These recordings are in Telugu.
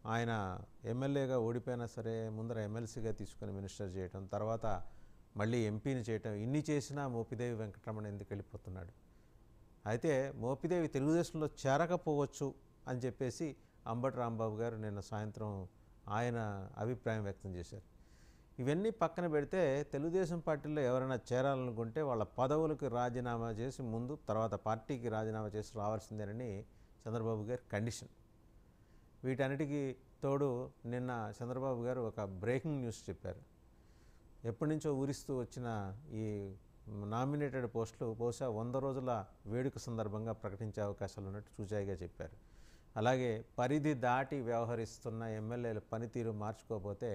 ఆయన ఎమ్మెల్యేగా ఓడిపోయినా సరే ముందర ఎమ్మెల్సీగా తీసుకుని మినిస్టర్ చేయటం, తర్వాత మళ్ళీ ఎంపీని చేయటం, ఇన్ని చేసినా మోపిదేవి వెంకటరమణ ఎందుకు వెళ్ళిపోతున్నాడు? అయితే మోపిదేవి తెలుగుదేశంలో చేరకపోవచ్చు అని చెప్పేసి అంబటి రాంబాబు గారు నిన్న సాయంత్రం ఆయన అభిప్రాయం వ్యక్తం చేశారు. ఇవన్నీ పక్కన పెడితే తెలుగుదేశం పార్టీలో ఎవరైనా చేరాలనుకుంటే వాళ్ళ పదవులకు రాజీనామా చేసి ముందు తర్వాత పార్టీకి రాజీనామా చేసి రావాల్సిందేనని చంద్రబాబు గారి కండిషన్. వీటన్నిటికీ తోడు నిన్న చంద్రబాబు గారు ఒక బ్రేకింగ్ న్యూస్ చెప్పారు. ఎప్పటి నుంచో ఊరిస్తూ వచ్చిన ఈ నామినేటెడ్ పోస్టులు బహుశా 100 రోజుల వేడుక సందర్భంగా ప్రకటించే అవకాశాలు ఉన్నట్టు చూచాయిగా చెప్పారు. అలాగే పరిధి దాటి వ్యవహరిస్తున్న ఎమ్మెల్యేల పనితీరు మార్చుకోకపోతే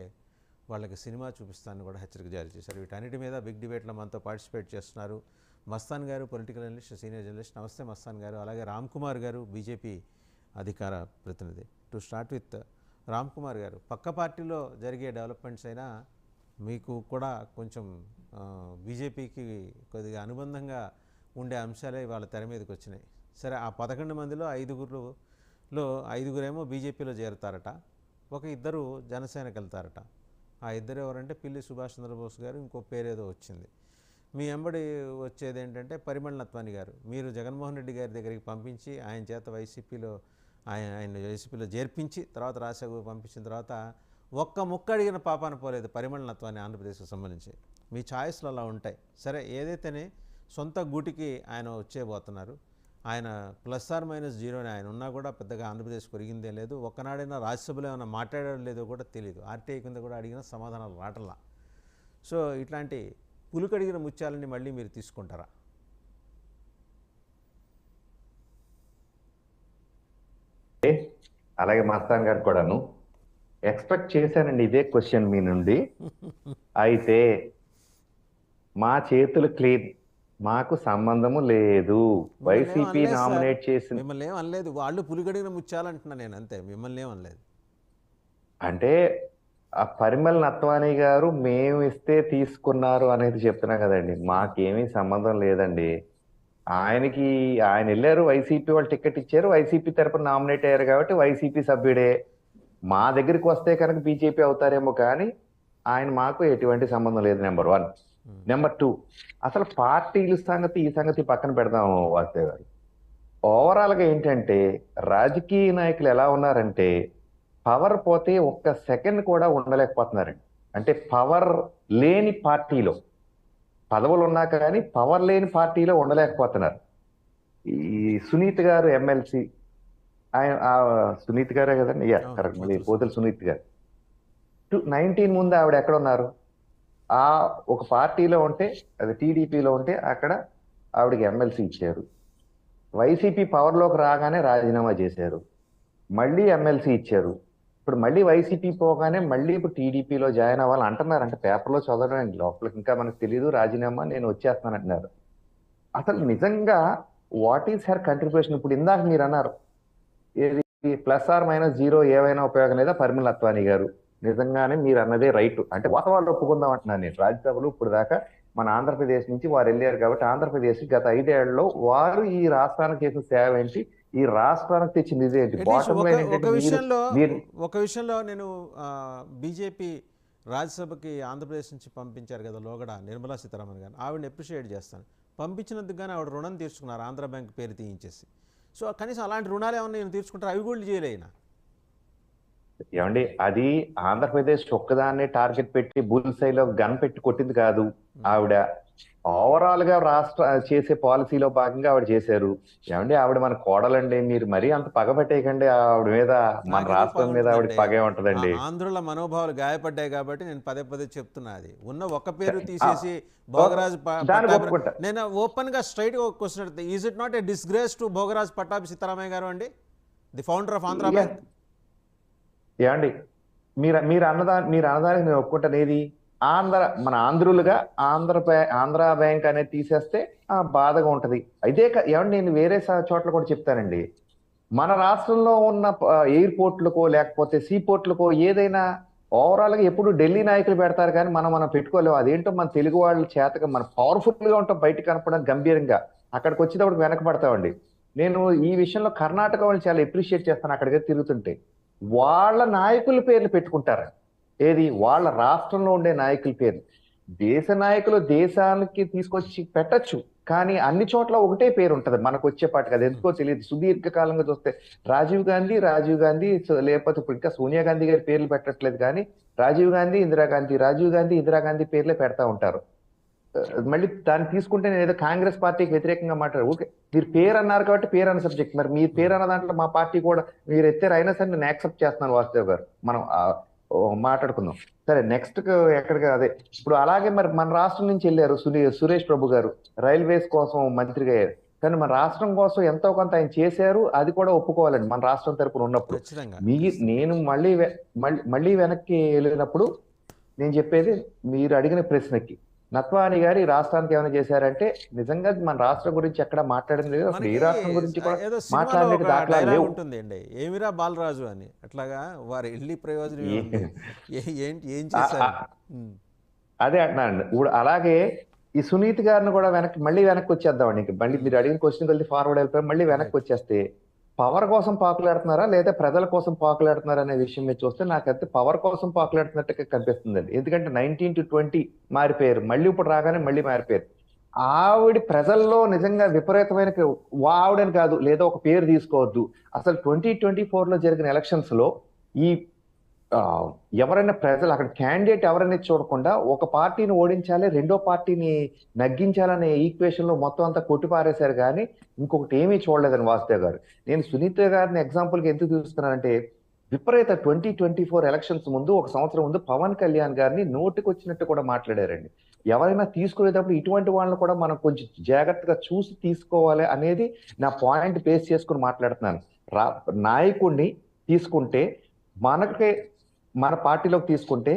వాళ్ళకి సినిమా చూపిస్తానని కూడా హెచ్చరిక జారీ చేశారు. వీటన్నిటి మీద బిగ్ డిబేట్లో మనతో పార్టిసిపేట్ చేస్తున్నారు మస్తాన్ గారు, పొలిటికల్ అనలిస్ట్, సీనియర్ జర్నలిస్ట్. నమస్తే మస్తాన్ గారు. అలాగే రామ్ కుమార్ గారు, బీజేపీ అధికార ప్రతినిధి. To start with Ram Kumar గారు, పక్క పార్టీలో జరిగే డెవలప్మెంట్స్ అయినా మీకు కూడా కొంచెం బీజేపీకి కొద్దిగా అనుబంధంగా ఉండే అంశాలే వాళ్ళ తెర మీదకి వచ్చినాయి. సరే, ఆ 11 మందిలో 5గురేమో బీజేపీలో చేరుతారట, ఇద్దరు జనసేనకి వెళ్తారట. ఆ ఇద్దరు ఎవరంటే పిల్లి సుభాష్ చంద్రబోస్ గారు, ఇంకో పేరేదో వచ్చింది. మీ ఎంబడి వచ్చేది ఏంటంటే పరిమళ నత్వాని గారు. మీరు జగన్మోహన్ రెడ్డి గారి దగ్గరికి పంపించి ఆయన చేత ఆయన వైసీపీలో చేర్పించి తర్వాత రాజ్యసభకు పంపించిన తర్వాత ఒక్క ముక్క అడిగిన పాపాన పోలేదు పరిమళ నత్వాని ఆంధ్రప్రదేశ్కి సంబంధించి. మీ ఛాయిస్లు అలా ఉంటాయి. సరే, ఏదైతేనే సొంత గూటికి ఆయన వచ్చేయబోతున్నారు. ఆయన +/- అని ఆయన ఉన్నా కూడా పెద్దగా ఆంధ్రప్రదేశ్ కొరిగిందే లేదు. ఒక్కనాడైనా రాజ్యసభలో ఏమైనా మాట్లాడడం లేదో కూడా తెలియదు. ఆర్టీఐ కింద కూడా అడిగిన సమాధానాలు రావట్లా. సో ఇట్లాంటి పులుకడిగిన ముత్యాలని మళ్ళీ మీరు తీసుకుంటారా? అలాగే మస్తాన్ గారు కూడాను ఎక్స్పెక్ట్ చేశానండి ఇదే క్వశ్చన్ మీ నుండి. అయితే మా చేతులు క్లీన్, మాకు సంబంధము లేదు. వైసీపీ నామినేట్ చేసిన మిమ్మల్ని ఏం అనలేదు, వాళ్ళు పులిగడిగిన ముత్యాలంటున్నా నేను, అంతే. మిమ్మల్ని ఏం అనలేదు. అంటే ఆ పరిమళ నత్వాని గారు మేము ఇస్తే తీసుకున్నారు అనేది చెప్తున్నా కదండి. మాకేమీ సంబంధం లేదండి. ఆయన వెళ్ళారు, వైసీపీ వాళ్ళు టికెట్ ఇచ్చారు, వైసీపీ తరపున నామినేట్ అయ్యారు కాబట్టి వైసీపీ సభ్యుడే. మా దగ్గరికి వస్తే కనుక బీజేపీ అవుతారేమో కానీ ఆయన మాకు ఎటువంటి సంబంధం లేదు. నెంబర్ 1. నెంబర్ 2, అసలు పార్టీల సంగతి ఈ సంగతి పక్కన పెడదాం వాసుదేవ్ గారు. ఓవరాల్ గా ఏంటంటే రాజకీయ నాయకులు ఎలా ఉన్నారంటే పవర్ పోతే ఒక్క సెకండ్ కూడా ఉండలేకపోతున్నారండి. అంటే పవర్ లేని పార్టీలో, పదవులు ఉన్నా కానీ పవర్ లేని పార్టీలో ఉండలేకపోతున్నారు. ఈ సునీత్ గారు ఎమ్మెల్సీ, సునీత్ గారే కదండి, కరెక్ట్, మళ్ళీ పోతుల సునీత్ గారు 19 ముందు ఆవిడ ఎక్కడ ఉన్నారు? ఒక పార్టీలో ఉంటే, అది టీడీపీలో ఉంటే అక్కడ ఆవిడకి ఎమ్మెల్సీ ఇచ్చారు. వైసీపీ పవర్లోకి రాగానే రాజీనామా చేశారు, మళ్ళీ ఎమ్మెల్సీ ఇచ్చారు. ఇప్పుడు మళ్ళీ వైసీపీ పోగానే మళ్ళీ ఇప్పుడు టీడీపీలో జాయిన్ అవ్వాలని అంటున్నారు. అంటే పేపర్లో చదవడం, లోపలికి ఇంకా మనకు తెలియదు, రాజీనామా నేను వచ్చేస్తాను అంటున్నారు. అసలు నిజంగా వాట్ ఈస్ హర్ కంట్రిబ్యూషన్? ఇప్పుడు ఇందాక మీరు అన్నారు ఏది +/- ఏవైనా ఉపయోగం లేదా పరిమళ నత్వాని గారు. నిజంగానే మీరు అన్నదే రైట్. అంటే వాస్తవాలు ఒప్పుకుందాం అంటున్నాను నేను. రాజ్యసభలో ఇప్పుడు దాకా మన ఆంధ్రప్రదేశ్ నుంచి వారు వెళ్ళారు కాబట్టి ఆంధ్రప్రదేశ్ గత 5 ఏళ్లలో వారు ఈ రాష్ట్రానికి చేసిన సేవ ఏంటి, ఈ రాష్ట్రానికి తెచ్చింది ఇదేంటి? బాటమ్ లైన్ ఒక విషయంలో నేను బీజేపీ రాజ్యసభకి ఆంధ్రప్రదేశ్ నుంచి పంపించారు కదా లోగడ నిర్మలా సీతారామన్ గారు, ఆవిడని అప్రిషియేట్ చేస్తాను. పంపించినందుకు కానీ ఆవిడ రుణం తీర్చుకున్నారు, ఆంధ్ర బ్యాంక్ పేరు తీయించేసి. సో కనీసం అలాంటి రుణాలు ఏమన్నా నేను తీర్చుకుంటారు, అవి కూడా చేయలేనా? ఏమండి, అది ఆంధ్రప్రదేశ్ ఒక్కదాన్ని టార్గెట్ పెట్టి బుల్సైలో గన్ పెట్టి కొట్టింది కాదు. ఆవిడ ఓవరాల్ గా రాష్ట్ర చేసే పాలసీలో భాగంగా ఆవిడ చేశారు. ఏమండి, ఆవిడ మన కోడలండి, మీరు మరీ అంత పగబట్టేయకండి ఆవిడ మీద. మన రాష్ట్రం మీద ఆవిడ పగే ఉంటదండి. ఆంధ్రుల మనోభావాలు గాయపడ్డాయి కాబట్టి నేను పదే చెప్తున్నా. అది ఉన్న ఒక పేరు తీసేసి భోగరాజ్ నేను ఓపెన్ గా స్ట్రైట్ గా క్వశ్చన్ అడుగుతా, is it not a disgrace to Bhogaraju Pattabhi Sitaramayya గారు అండి, the founder of Andhra bank? ఏమండి, మీరు అన్నదానికి నేను ఒప్పుకుంటాను. ఏది మన ఆంధ్రులుగా ఆంధ్ర బ్యాంక్ అనేది తీసేస్తే బాధగా ఉంటది. అయితే ఏమండి, నేను వేరే చోట్ల కూడా చెప్తానండి. మన రాష్ట్రంలో ఉన్న ఎయిర్పోర్ట్లకో లేకపోతే సీపోర్ట్లకో ఏదైనా ఓవరాల్ గా ఎప్పుడు ఢిల్లీ నాయకులు పెడతారు కానీ మనం పెట్టుకోలేము. అదేంటో మన తెలుగు వాళ్ళ చేతగా మనం పవర్ఫుల్ గా ఉంటాం, బయటకు కనపడడానికి గంభీరంగా. అక్కడికి వచ్చేటప్పుడు వెనకబడతామండి. నేను ఈ విషయంలో కర్ణాటక వాళ్ళు చాలా అప్రిషియేట్ చేస్తాను అక్కడికి తిరుగుతుంటే. వాళ్ళ నాయకుల పేర్లు పెట్టుకుంటారు. ఏది వాళ్ళ రాష్ట్రంలో ఉండే నాయకుల పేర్లు. దేశ నాయకులు దేశానికి తీసుకొచ్చి పెట్టచ్చు, కానీ అన్ని చోట్ల ఒకటే పేరు ఉంటది మనకు వచ్చేపాటికి. అది ఎందుకో తెలియదు. సుదీర్ఘకాలంగా చూస్తే రాజీవ్ గాంధీ లేకపోతే ఇప్పుడు ఇంకా సోనియా గాంధీ గారి పేర్లు పెట్టట్లేదు, కానీ రాజీవ్ గాంధీ ఇందిరాగాంధీ పేర్లే పెడతా ఉంటారు. మళ్ళీ దాన్ని తీసుకుంటే నేను ఏదో కాంగ్రెస్ పార్టీకి వ్యతిరేకంగా మాట్లాడారు. ఓకే, మీరు పేరు అన్నారు కాబట్టి పేరు అన్న సబ్జెక్ట్, మరి మీరు పేరు అన్న దాంట్లో మా పార్టీ కూడా మీరు ఎత్తారు, అయినా సరే నేను యాక్సెప్ట్ చేస్తున్నాను వాసుదేవ్ గారు. మనం మాట్లాడుకుందాం. సరే, నెక్స్ట్ ఎక్కడికి అదే ఇప్పుడు అలాగే మరి మన రాష్ట్రం నుంచి వెళ్ళారు సురేష్ ప్రభు గారు, రైల్వేస్ కోసం మంత్రిగా అయ్యారు. కానీ మన రాష్ట్రం కోసం ఎంతో కొంత ఆయన చేశారు, అది కూడా ఒప్పుకోవాలండి మన రాష్ట్రం తరపున ఉన్నప్పుడు. నేను మళ్ళీ వెనక్కి వెళ్ళినప్పుడు నేను చెప్పేది, మీరు అడిగిన ప్రశ్నకి నత్వాని గారి రాష్ట్రానికి ఏమైనా చేశారంటే, నిజంగా మన రాష్ట్రం గురించి ఎక్కడ మాట్లాడింది లేదు, అసలు ఏ రాష్ట్రం గురించి కూడా మాట్లాడడానికి దాఖలాలు లేవు. ఉంటుందండి ఏమిరా బాలరాజు అని, అట్లాగా వారు వెళ్ళి ప్రయోజనం ఏం చేశారు. అదే అంటున్నాను. ఇప్పుడు అలాగే ఈ సునీత్ గారిని కూడా మళ్ళీ వెనక్కి వచ్చేద్దామండి. మళ్ళీ మీరు అడిగిన క్వశ్చన్ కలిసి ఫార్వర్డ్ వెళ్ళిపోయి మళ్ళీ వెనక్కి వచ్చేస్తే, పవర్ కోసం పాకులాడుతున్నారా లేదా ప్రజల కోసం పాకులాడుతున్నారా అనే విషయం మీద చూస్తే నాకైతే పవర్ కోసం పాకులాడుతున్నట్టుగా కనిపిస్తుందండి. ఎందుకంటే 19 to 20 మారిపోయారు, మళ్ళీ ఇప్పుడు రాగానే మళ్ళీ మారిపోయారు. ఆవిడ ప్రజల్లో నిజంగా విపరీతమైన ఆవిడని కాదు, లేదా ఒక పేరు తీసుకోవద్దు, అసలు 2024లో జరిగిన ఎలక్షన్స్ లో ఈ ఎవరైనా ప్రజలు అక్కడ క్యాండిడేట్ ఎవరైనా చూడకుండా ఒక పార్టీని ఓడించాలి, రెండో పార్టీని నగ్గించాలనే ఈక్వేషన్ లో మొత్తం అంతా కొట్టిపారేశారు, కానీ ఇంకొకటి ఏమీ చూడలేదని వాసుదేవ్ గారు. నేను సునీత గారిని ఎగ్జాంపుల్ కి ఎందుకు చూస్తున్నానంటే, విపరీత 2024 ఎలక్షన్స్ ముందు, ఒక సంవత్సరం ముందు పవన్ కళ్యాణ్ గారిని నోటికి వచ్చినట్టు కూడా మాట్లాడారండి. ఎవరైనా తీసుకునేటప్పుడు ఇటువంటి వాళ్ళని కూడా మనం కొంచెం జాగ్రత్తగా చూసి తీసుకోవాలి అనేది నా పాయింట్ బేస్ చేసుకుని మాట్లాడుతున్నాను. నాయకుడిని తీసుకుంటే మనకే, మన పార్టీలోకి తీసుకుంటే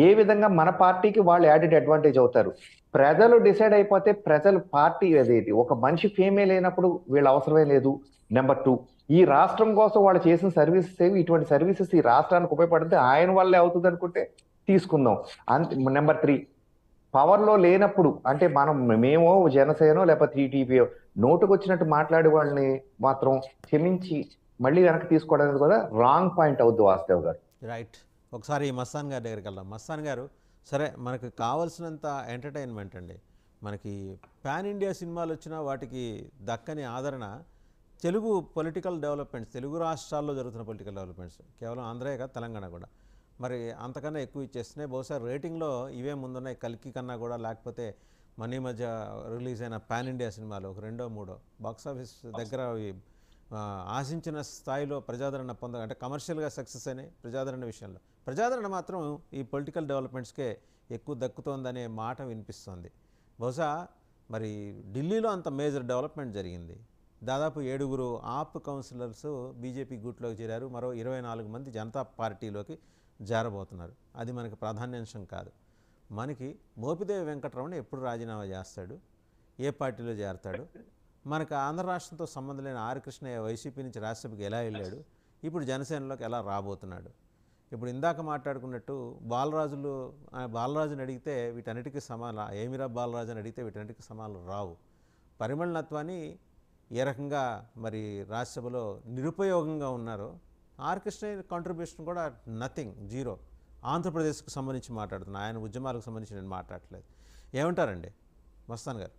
ఏ విధంగా మన పార్టీకి వాళ్ళు యాడెడ్ అడ్వాంటేజ్ అవుతారు. ప్రజలు డిసైడ్ అయిపోతే, ప్రజలు పార్టీ అదేది ఒక మనిషి ఫేమే లేనప్పుడు వీళ్ళ అవసరమే లేదు. నెంబర్ 2, ఈ రాష్ట్రం కోసం వాళ్ళు చేసిన సర్వీసెస్ ఏవి, ఇటువంటి సర్వీసెస్ ఈ రాష్ట్రానికి ఉపయోగపడితే ఆయన వల్లే అవుతుంది అనుకుంటే తీసుకుందాం. నెంబర్ 3, పవర్ లో లేనప్పుడు అంటే మేము జనసేనో లేకపోతే టీడీపీయో నోటుకు వచ్చినట్టు మాట్లాడే వాళ్ళని మాత్రం క్షమించి మళ్ళీ వెనక్కి తీసుకోవడానికి కూడా రాంగ్ పాయింట్ అవుద్ది వాసుదేవ్ గారు. రైట్. ఒకసారి మస్తాన్ గారి దగ్గరికి వెళ్దాం. మస్తాన్ గారు, సరే మనకు కావాల్సినంత ఎంటర్టైన్మెంట్ అండి, మనకి పాన్ ఇండియా సినిమాలు వచ్చినా వాటికి దక్కని ఆదరణ తెలుగు పొలిటికల్ డెవలప్మెంట్స్, తెలుగు రాష్ట్రాల్లో జరుగుతున్న పొలిటికల్ డెవలప్మెంట్స్, కేవలం ఆంధ్రే కాదు తెలంగాణ కూడా మరి అంతకన్నా ఎక్కువ ఇచ్చేస్తున్నాయి. బహుశా రేటింగ్లో ఇవే ముందున్నాయి కల్కి కన్నా కూడా, లేకపోతే మన ఈ మధ్య రిలీజ్ అయిన పాన్ ఇండియా సినిమాలు ఒక 2, 3 బాక్సాఫీస్ దగ్గర ఆశించిన స్థాయిలో ప్రజాదరణ అంటే కమర్షియల్గా సక్సెస్ అయినాయి. ప్రజాదరణ విషయంలో ప్రజాదరణ మాత్రం ఈ పొలిటికల్ డెవలప్మెంట్స్కే ఎక్కువ దక్కుతోందనే మాట వినిపిస్తుంది. బహుశా మరి ఢిల్లీలో అంత మేజర్ డెవలప్మెంట్ జరిగింది. దాదాపు 7 ఆప్ కౌన్సిలర్స్ బీజేపీ గూట్లోకి చేరారు, మరో 24 మంది జనతా పార్టీలోకి చేరబోతున్నారు. అది మనకి ప్రాధాన్యాంశం కాదు. మనకి మోపిదేవి వెంకటరమణ ఎప్పుడు రాజీనామా చేస్తాడు, ఏ పార్టీలో చేరతాడు, మనకు ఆంధ్ర రాష్ట్రంతో సంబంధం లేని ఆర్ కృష్ణయ్య వైసీపీ నుంచి రాజ్యసభకి ఎలా వెళ్ళాడు, ఇప్పుడు జనసేనలోకి ఎలా రాబోతున్నాడు. ఇప్పుడు ఇందాక మాట్లాడుకున్నట్టు బాలరాజుని అడిగితే వీటన్నిటికీ సమానం, ఏమిరా బాలరాజు అని అడిగితే వీటన్నిటికీ సమానాలు రావు. పరిమళ నత్వాని ఏ రకంగా మరి రాజ్యసభలో నిరుపయోగంగా ఉన్నారో, ఆర్ కృష్ణయ్య కాంట్రిబ్యూషన్ కూడా నథింగ్, జీరో. ఆంధ్రప్రదేశ్కు సంబంధించి మాట్లాడుతున్నా, ఆయన ఉద్యమాలకు సంబంధించి నేను మాట్లాడట్లేదు. ఏమంటారండి మస్తాన్ గారు?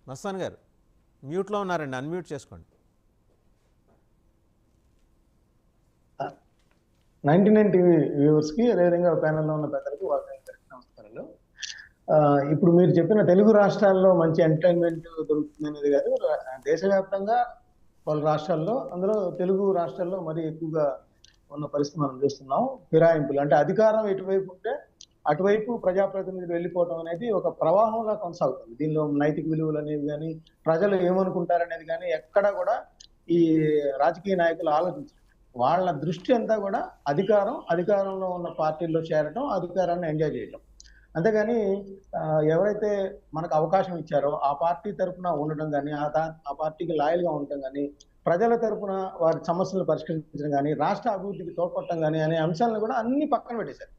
మస్తాన్ గారు మ్యూట్లో ఉన్నారండి, అన్మ్యూట్ చేసుకోండి. 99 టీవీ వ్యూవర్స్కి, అదేవిధంగా ప్యానెల్లో ఉన్న పెద్దలకు నమస్కారాలు. ఇప్పుడు మీరు చెప్పిన తెలుగు రాష్ట్రాల్లో మంచి ఎంటర్టైన్మెంట్ దొరుకుతుంది అనేది కాదు, దేశవ్యాప్తంగా వాళ్ళ రాష్ట్రాల్లో, అందులో తెలుగు రాష్ట్రాల్లో మరీ ఎక్కువగా ఉన్న పరిస్థితి మనం చూస్తున్నాం. ఫిరాయింపులు అంటే అధికారం ఎటువైపు ఉంటే అటువైపు ప్రజాప్రతినిధులు వెళ్ళిపోవడం అనేది ఒక ప్రవాహంగా కొనసాగుతుంది. దీనిలో నైతిక విలువలు అనేవి కానీ, ప్రజలు ఏమనుకుంటారనేది కానీ ఎక్కడ కూడా ఈ రాజకీయ నాయకులు ఆలోచించారు. వాళ్ళ దృష్టి అంతా కూడా అధికారంలో ఉన్న పార్టీల్లో చేరటం, అధికారాన్ని ఎంజాయ్ చేయటం. అంతేగాని ఎవరైతే మనకు అవకాశం ఇచ్చారో ఆ పార్టీ తరఫున ఉండడం కానీ, ఆ పార్టీకి లాయల్గా ఉండటం కానీ, ప్రజల తరఫున వారి సమస్యలు పరిష్కరించడం కానీ, రాష్ట్ర అభివృద్ధికి తోడ్పడటం కానీ అనే అంశాలను కూడా అన్ని పక్కన పెట్టేశారు.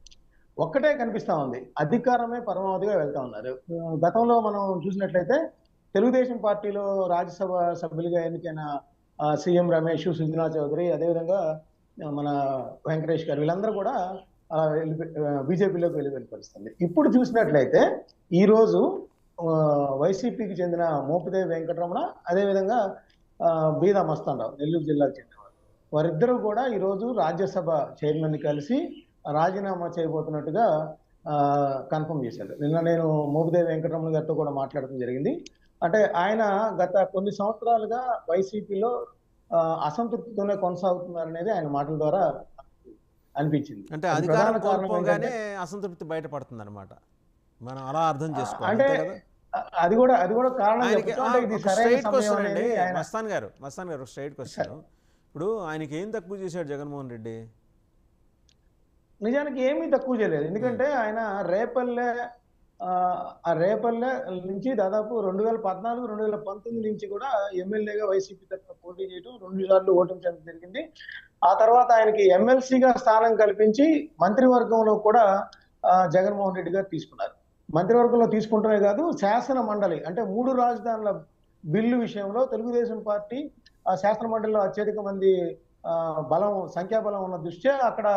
ఒక్కటే కనిపిస్తా ఉంది, అధికారమే పరమావధిగా వెళ్తా ఉన్నారు. గతంలో మనం చూసినట్లయితే తెలుగుదేశం పార్టీలో రాజ్యసభ సభ్యులుగా ఎన్నికైన సీఎం రమేష్, సుజనా చౌదరి, అదేవిధంగా మన వెంకటేష్ గారు వీళ్ళందరూ కూడా బీజేపీలోకి వెళ్ళిపోతుంది. ఇప్పుడు చూసినట్లయితే ఈ రోజు వైసీపీకి చెందిన మోపిదేవి వెంకటరమణ, అదేవిధంగా బీదా మస్తానరావు నెల్లూరు జిల్లాకు చెందినవారు, వారిద్దరూ కూడా ఈరోజు రాజ్యసభ చైర్మన్ ని కలిసి రాజీనామా చేయబోతున్నట్టుగా కన్ఫర్మ్ చేశారు. నిన్న నేను మోపిదేవి వెంకటరమణ గారితో కూడా మాట్లాడటం జరిగింది. అంటే ఆయన గత కొన్ని సంవత్సరాలుగా వైసీపీలో అసంతృప్తితోనే కొనసాగుతున్నారనేది ఆయన మాటల ద్వారా అనిపించింది. అంటే అధికారం కోల్పోగానే అసంతృప్తి బయటపడుతుంది అనమాట, మనం అలా అర్థం చేసుకోవాలి. అంటే అది కూడా కారణం. మస్తాన్ గారు స్ట్రైట్ క్వశ్చన్. ఇప్పుడు ఆయనకి ఏం తక్కువ చేశాడు జగన్మోహన్ రెడ్డి? నిజానికి ఏమీ తక్కువ చేయలేదు. ఎందుకంటే ఆయన రేపల్లె నుంచి దాదాపు 2014, 2019 నుంచి కూడా ఎమ్మెల్యేగా వైసీపీ తరఫున పోటీ చేయడం, 2 సార్లు ఓటమి చెందడం జరిగింది. ఆ తర్వాత ఆయనకి ఎమ్మెల్సీగా స్థానం కల్పించి మంత్రివర్గంలో కూడా జగన్మోహన్ రెడ్డి గారు తీసుకున్నారు. మంత్రివర్గంలో తీసుకుంటమే కాదు, శాసన మండలి అంటే 3 రాజధానుల బిల్లు విషయంలో తెలుగుదేశం పార్టీ శాసన మండలిలో అత్యధిక మంది సంఖ్యాబలం ఉన్న దృష్ట్యా అక్కడ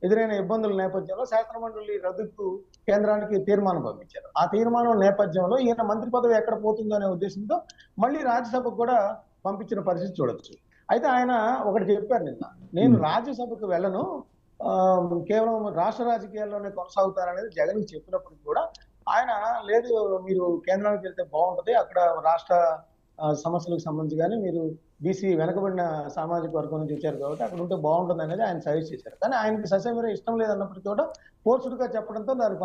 ఎదురైన ఇబ్బందుల నేపథ్యంలో శాసన మండలి రద్దుకు కేంద్రానికి తీర్మానం పంపించారు. ఆ తీర్మానం నేపథ్యంలో ఈయన మంత్రి పదవి ఎక్కడ పోతుందో అనే ఉద్దేశంతో మళ్ళీ రాజ్యసభకు కూడా పంపించిన పరిస్థితి చూడొచ్చు. అయితే ఆయన ఒకటి చెప్పారు నిన్న, నేను రాజ్యసభకు వెళ్ళను, కేవలం రాష్ట్ర రాజకీయాల్లోనే కొనసాగుతారనేది జగన్ చెప్పినప్పటికీ కూడా ఆయన లేదు, మీరు కేంద్రానికి వెళ్తే బాగుంటది, అక్కడ రాష్ట్ర సమస్యలకు సంబంధించి కానీ మీరు బీసీ వెనకబడిన సామాజిక వర్గం నుంచి వచ్చారు కాబట్టి అక్కడ ఉంటే బాగుంటుంది అనేది ఆయన సజెస్ట్ చేశారు. కానీ ఆయనకి ససేమిరా ఇష్టం లేదన్నప్పటికీ కూడా ఫోర్స్డ్గా చెప్పడంతో దాన్ని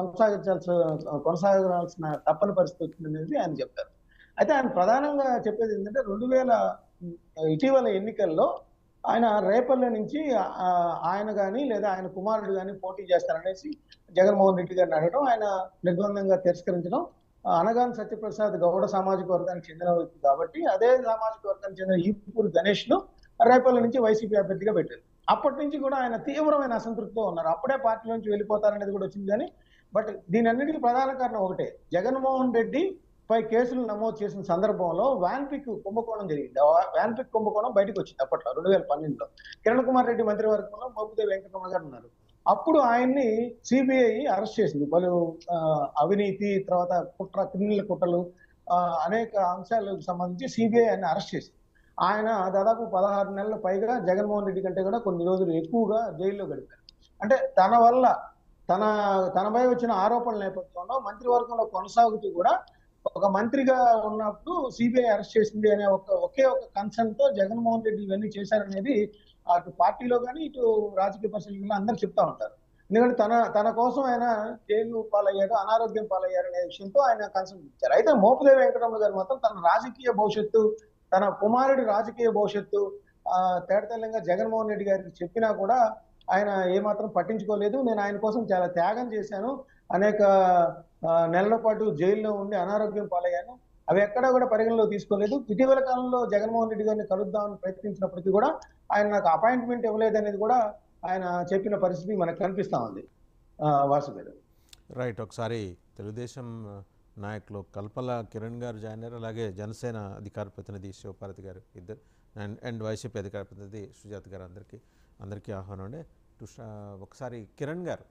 కొనసాగాల్సిన తప్పని పరిస్థితి వచ్చింది అనేది ఆయన చెప్తారు. అయితే ఆయన ప్రధానంగా చెప్పేది ఏంటంటే ఇటీవల ఎన్నికల్లో ఆయన రేపల్లె నుంచి ఆయన కానీ లేదా ఆయన కుమారుడు కానీ పోటీ చేస్తారనేసి జగన్మోహన్ రెడ్డి గారిని అడగడం, ఆయన నిర్బంధంగా తిరస్కరించడం. అనగాని సత్యప్రసాద్ గౌడ సామాజిక వర్గానికి చెందిన వ్యక్తి కాబట్టి అదే సామాజిక వర్గానికి చెందిన ఈపూరి గణేష్ ను రేపల్లె నుంచి వైసీపీ అభ్యర్థిగా పెట్టారు. అప్పటి నుంచి కూడా ఆయన తీవ్రమైన అసంతృప్తితో ఉన్నారు. అప్పుడే పార్టీ నుంచి వెళ్ళిపోతారనేది కూడా వచ్చింది. కానీ బట్ దీని అన్నిటికీ ప్రధాన కారణం ఒకటే, జగన్మోహన్ రెడ్డి పై కేసులు నమోదు చేసిన సందర్భంలో వ్యాన్పిక్ కుంభకోణం జరిగింది. వ్యాన్పిక్ కుంభకోణం బయటకు వచ్చింది అప్పట్లో 2012లో. కిరణ్ కుమార్ రెడ్డి మంత్రివర్గంలో మోపిదేవి వెంకటరమణ గారు ఉన్నారు. అప్పుడు ఆయన్ని సిబిఐ అరెస్ట్ చేసింది. పలు అవినీతి, తర్వాత క్రిమినల్ కుట్రలు, అనేక అంశాలకు సంబంధించి సిబిఐ ఆయన అరెస్ట్ చేసింది. ఆయన దాదాపు 16 నెలల పైగా జగన్మోహన్ రెడ్డి కంటే కూడా కొన్ని రోజులు ఎక్కువగా జైల్లో గడిపారు. అంటే తనపై వచ్చిన ఆరోపణల నేపథ్యంలో మంత్రివర్గంలో కొనసాగుతూ కూడా ఒక మంత్రిగా ఉన్నప్పుడు సిబిఐ అరెస్ట్ చేసింది అనే ఒకే ఒక కన్సర్న్ తో జగన్మోహన్ రెడ్డి ఇవన్నీ చేశారనేది అటు పార్టీలో కానీ ఇటు రాజకీయ పరిశీలనలో అందరూ చెప్తా ఉంటారు. ఎందుకంటే తన కోసం ఆయన జైలు పాలయ్యారు, అనారోగ్యం పాలయ్యారు అనే విషయంతో ఆయన కన్సర్న్ ఇచ్చారు. అయితే మోపిదేవి వెంకటరమణ గారు మాత్రం తన రాజకీయ భవిష్యత్తు, తన కుమారుడి రాజకీయ భవిష్యత్తు తేటతెల్లంగా జగన్మోహన్ రెడ్డి గారికి చెప్పినా కూడా ఆయన ఏమాత్రం పట్టించుకోలేదు. నేను ఆయన కోసం చాలా త్యాగం చేశాను, అనేక నెలల పాటు జైల్లో ఉండి అనారోగ్యం పాలయ్యాను, అవి ఎక్కడా కూడా పరిగణలో తీసుకోలేదు. ఇటీవల కాలంలో జగన్మోహన్ రెడ్డి గారిని కలుద్దామని ప్రయత్నించినప్పటికీ కూడా ఆయన నాకు అపాయింట్మెంట్ ఇవ్వలేదనేది కూడా ఆయన చెప్పిన పరిస్థితి మనకు కనిపిస్తా ఉంది. వాసు గారు రైట్. ఒకసారి తెలుగుదేశం నాయకులు కల్పల కిరణ్ గారు జాయిన్ అయ్యారు, అలాగే జనసేన అధికార ప్రతినిధి శివపార్వతి గారు ఇద్దరు, అండ్ వైసీపీ అధికార ప్రతినిధి సుజాత గారు, అందరికీ ఆహ్వానం అండి. ఒకసారి కిరణ్ గారు,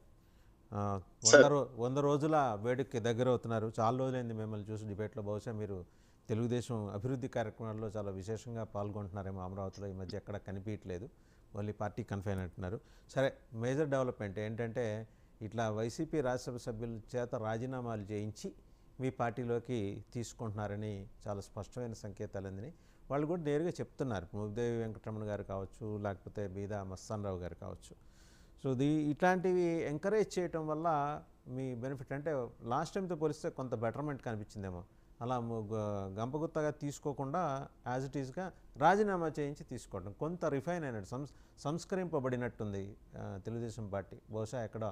100 రోజుల వేడుకకి దగ్గర అవుతున్నారు. చాలా రోజులైంది మిమ్మల్ని చూసి డిబేట్లో. బహుశా మీరు తెలుగుదేశం అభివృద్ధి కార్యక్రమాల్లో చాలా విశేషంగా పాల్గొంటున్నారేమో. అమరావతిలో ఈ మధ్య ఎక్కడ కనిపించట్లేదు, ఓన్లీ పార్టీ కన్ఫైన్ అంటున్నారు. సరే, మేజర్ డెవలప్మెంట్ ఏంటంటే ఇట్లా వైసీపీ రాజ్యసభ సభ్యుల చేత రాజీనామాలు చేయించి మీ పార్టీలోకి తీసుకుంటున్నారని చాలా స్పష్టమైన సంకేతాలు అందినాయి. వాళ్ళు కూడా నేరుగా చెప్తున్నారు. మోపిదేవి వెంకటరమణ గారు కావచ్చు, లేకపోతే బీదా మస్తానరావు గారు కావచ్చు. సో ఇట్లాంటివి ఎంకరేజ్ చేయటం వల్ల మీ బెనిఫిట్ అంటే లాస్ట్ టైంతో పోలిస్తే కొంత బెటర్మెంట్ కనిపించిందేమో. అలా గంపగుత్తగా తీసుకోకుండా యాజ్ ఇట్ ఈస్గా రాజీనామా చేయించి తీసుకోవడం కొంత రిఫైన్ అయినట్టు, సంస్కరింపబడినట్టుంది తెలుగుదేశం పార్టీ. బహుశా ఎక్కడ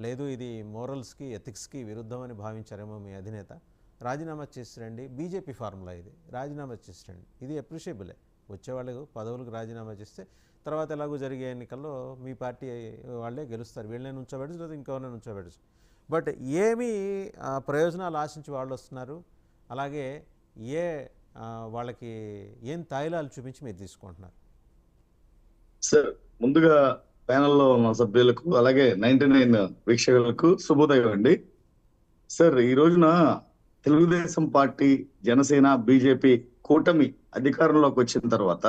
లేదు, ఇది మోరల్స్కి ఎథిక్స్కి విరుద్ధమని భావించారేమో మీ అధినేత. రాజీనామా చేసిరండి, బీజేపీ ఫార్ములా ఇది, రాజీనామా చేసిరండి. ఇది అప్రిషియబులే. వచ్చేవాళ్ళు పదవులకు రాజీనామా చేస్తే తర్వాత ఎలాగో జరిగే ఎన్నికల్లో మీ పార్టీ వాళ్ళే గెలుస్తారు. వీళ్ళనే నుంచోబెట్టచ్చు, లేదా ఇంకెవరినే నుంచోబెట్టచ్చు. బట్ ఏమీ ప్రయోజనాలు ఆశించి వాళ్ళు వస్తున్నారు. అలాగే ఏ వాళ్ళకి ఏం తాయిలాలు చూపించి మీరు తీసుకుంటున్నారు? సార్, ముందుగా ప్యానెల్లో ఉన్న సభ్యులకు అలాగే 99 వీక్షకులకు శుభోదయం అండి. సార్, ఈ రోజున తెలుగుదేశం పార్టీ, జనసేన, బీజేపీ కూటమి అధికారంలోకి వచ్చిన తర్వాత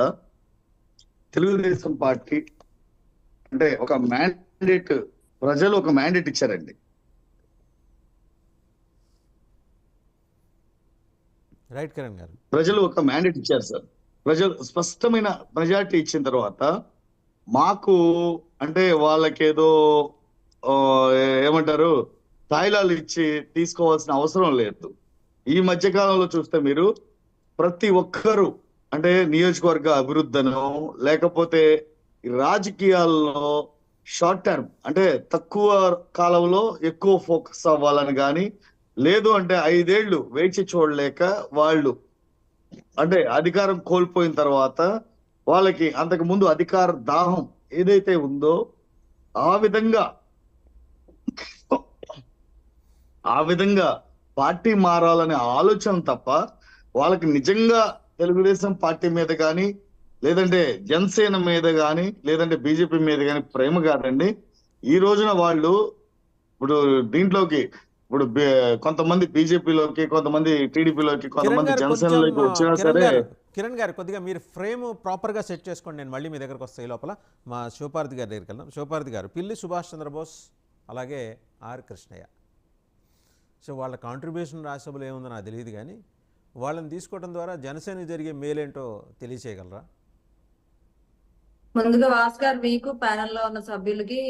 తెలుగుదేశం పార్టీ అంటే ఒక మ్యాండేట్, ప్రజలు ఒక మ్యాండేట్ ఇచ్చారండి. రైట్ కిరణ్ గారు. ప్రజలు ఒక మ్యాండేట్ ఇచ్చారు సార్. ప్రజలు స్పష్టమైన మెజార్టీ ఇచ్చిన తర్వాత మాకు అంటే వాళ్ళకేదో ఏమంటారు తాయిలాలు ఇచ్చి తీసుకోవాల్సిన అవసరం లేదు. ఈ మధ్య కాలంలో చూస్తే మీరు ప్రతి ఒక్కరూ అంటే నియోజకవర్గ అభివృద్ధనో లేకపోతే రాజకీయాల్లో షార్ట్ టర్మ్ అంటే తక్కువ కాలంలో ఎక్కువ ఫోకస్ అవ్వాలని కానీ, లేదు అంటే 5 ఏళ్ళు వేచి చూడలేక వాళ్ళు అంటే అధికారం కోల్పోయిన తర్వాత వాళ్ళకి అంతకు ముందు అధికార దాహం ఏదైతే ఉందో ఆ విధంగా పార్టీ మారాలనే ఆలోచన తప్ప వాళ్ళకి నిజంగా తెలుగుదేశం పార్టీ మీద కానీ, లేదంటే జనసేన మీద కానీ, లేదంటే బీజేపీ మీద కానీ ప్రేమ కాదండి. ఈ రోజున వాళ్ళు ఇప్పుడు దీంట్లోకి ఇప్పుడు కొంతమంది బీజేపీలోకి, కొంతమంది టీడీపీలోకి, కొంతమంది జనసేనలోకి వచ్చినా సరే. కిరణ్ గారు కొద్దిగా మీరు ఫ్రేమ్ ప్రాపర్గా సెట్ చేసుకోండి. నేను మళ్ళీ మీ దగ్గరకు వస్తాయి. ఈ లోపల మా శివపార్తి గారి దగ్గరికి వెళ్దాం. శివపార్తి గారు, పిల్లి సుభాష్ చంద్రబోస్ అలాగే ఆర్ కృష్ణయ్య, సో వాళ్ళ కాంట్రిబ్యూషన్ రాజ్యసభలో ఏముందో నాకు తెలియదు, కానీ వాళ్ళని తీసుకోవడం ద్వారా జనసేనకి జరిగే మేలేంటో తెలియచేయగలరా? ముందుగా భాస్కర్, మీకు ప్యానెల్లో ఉన్న సభ్యులకి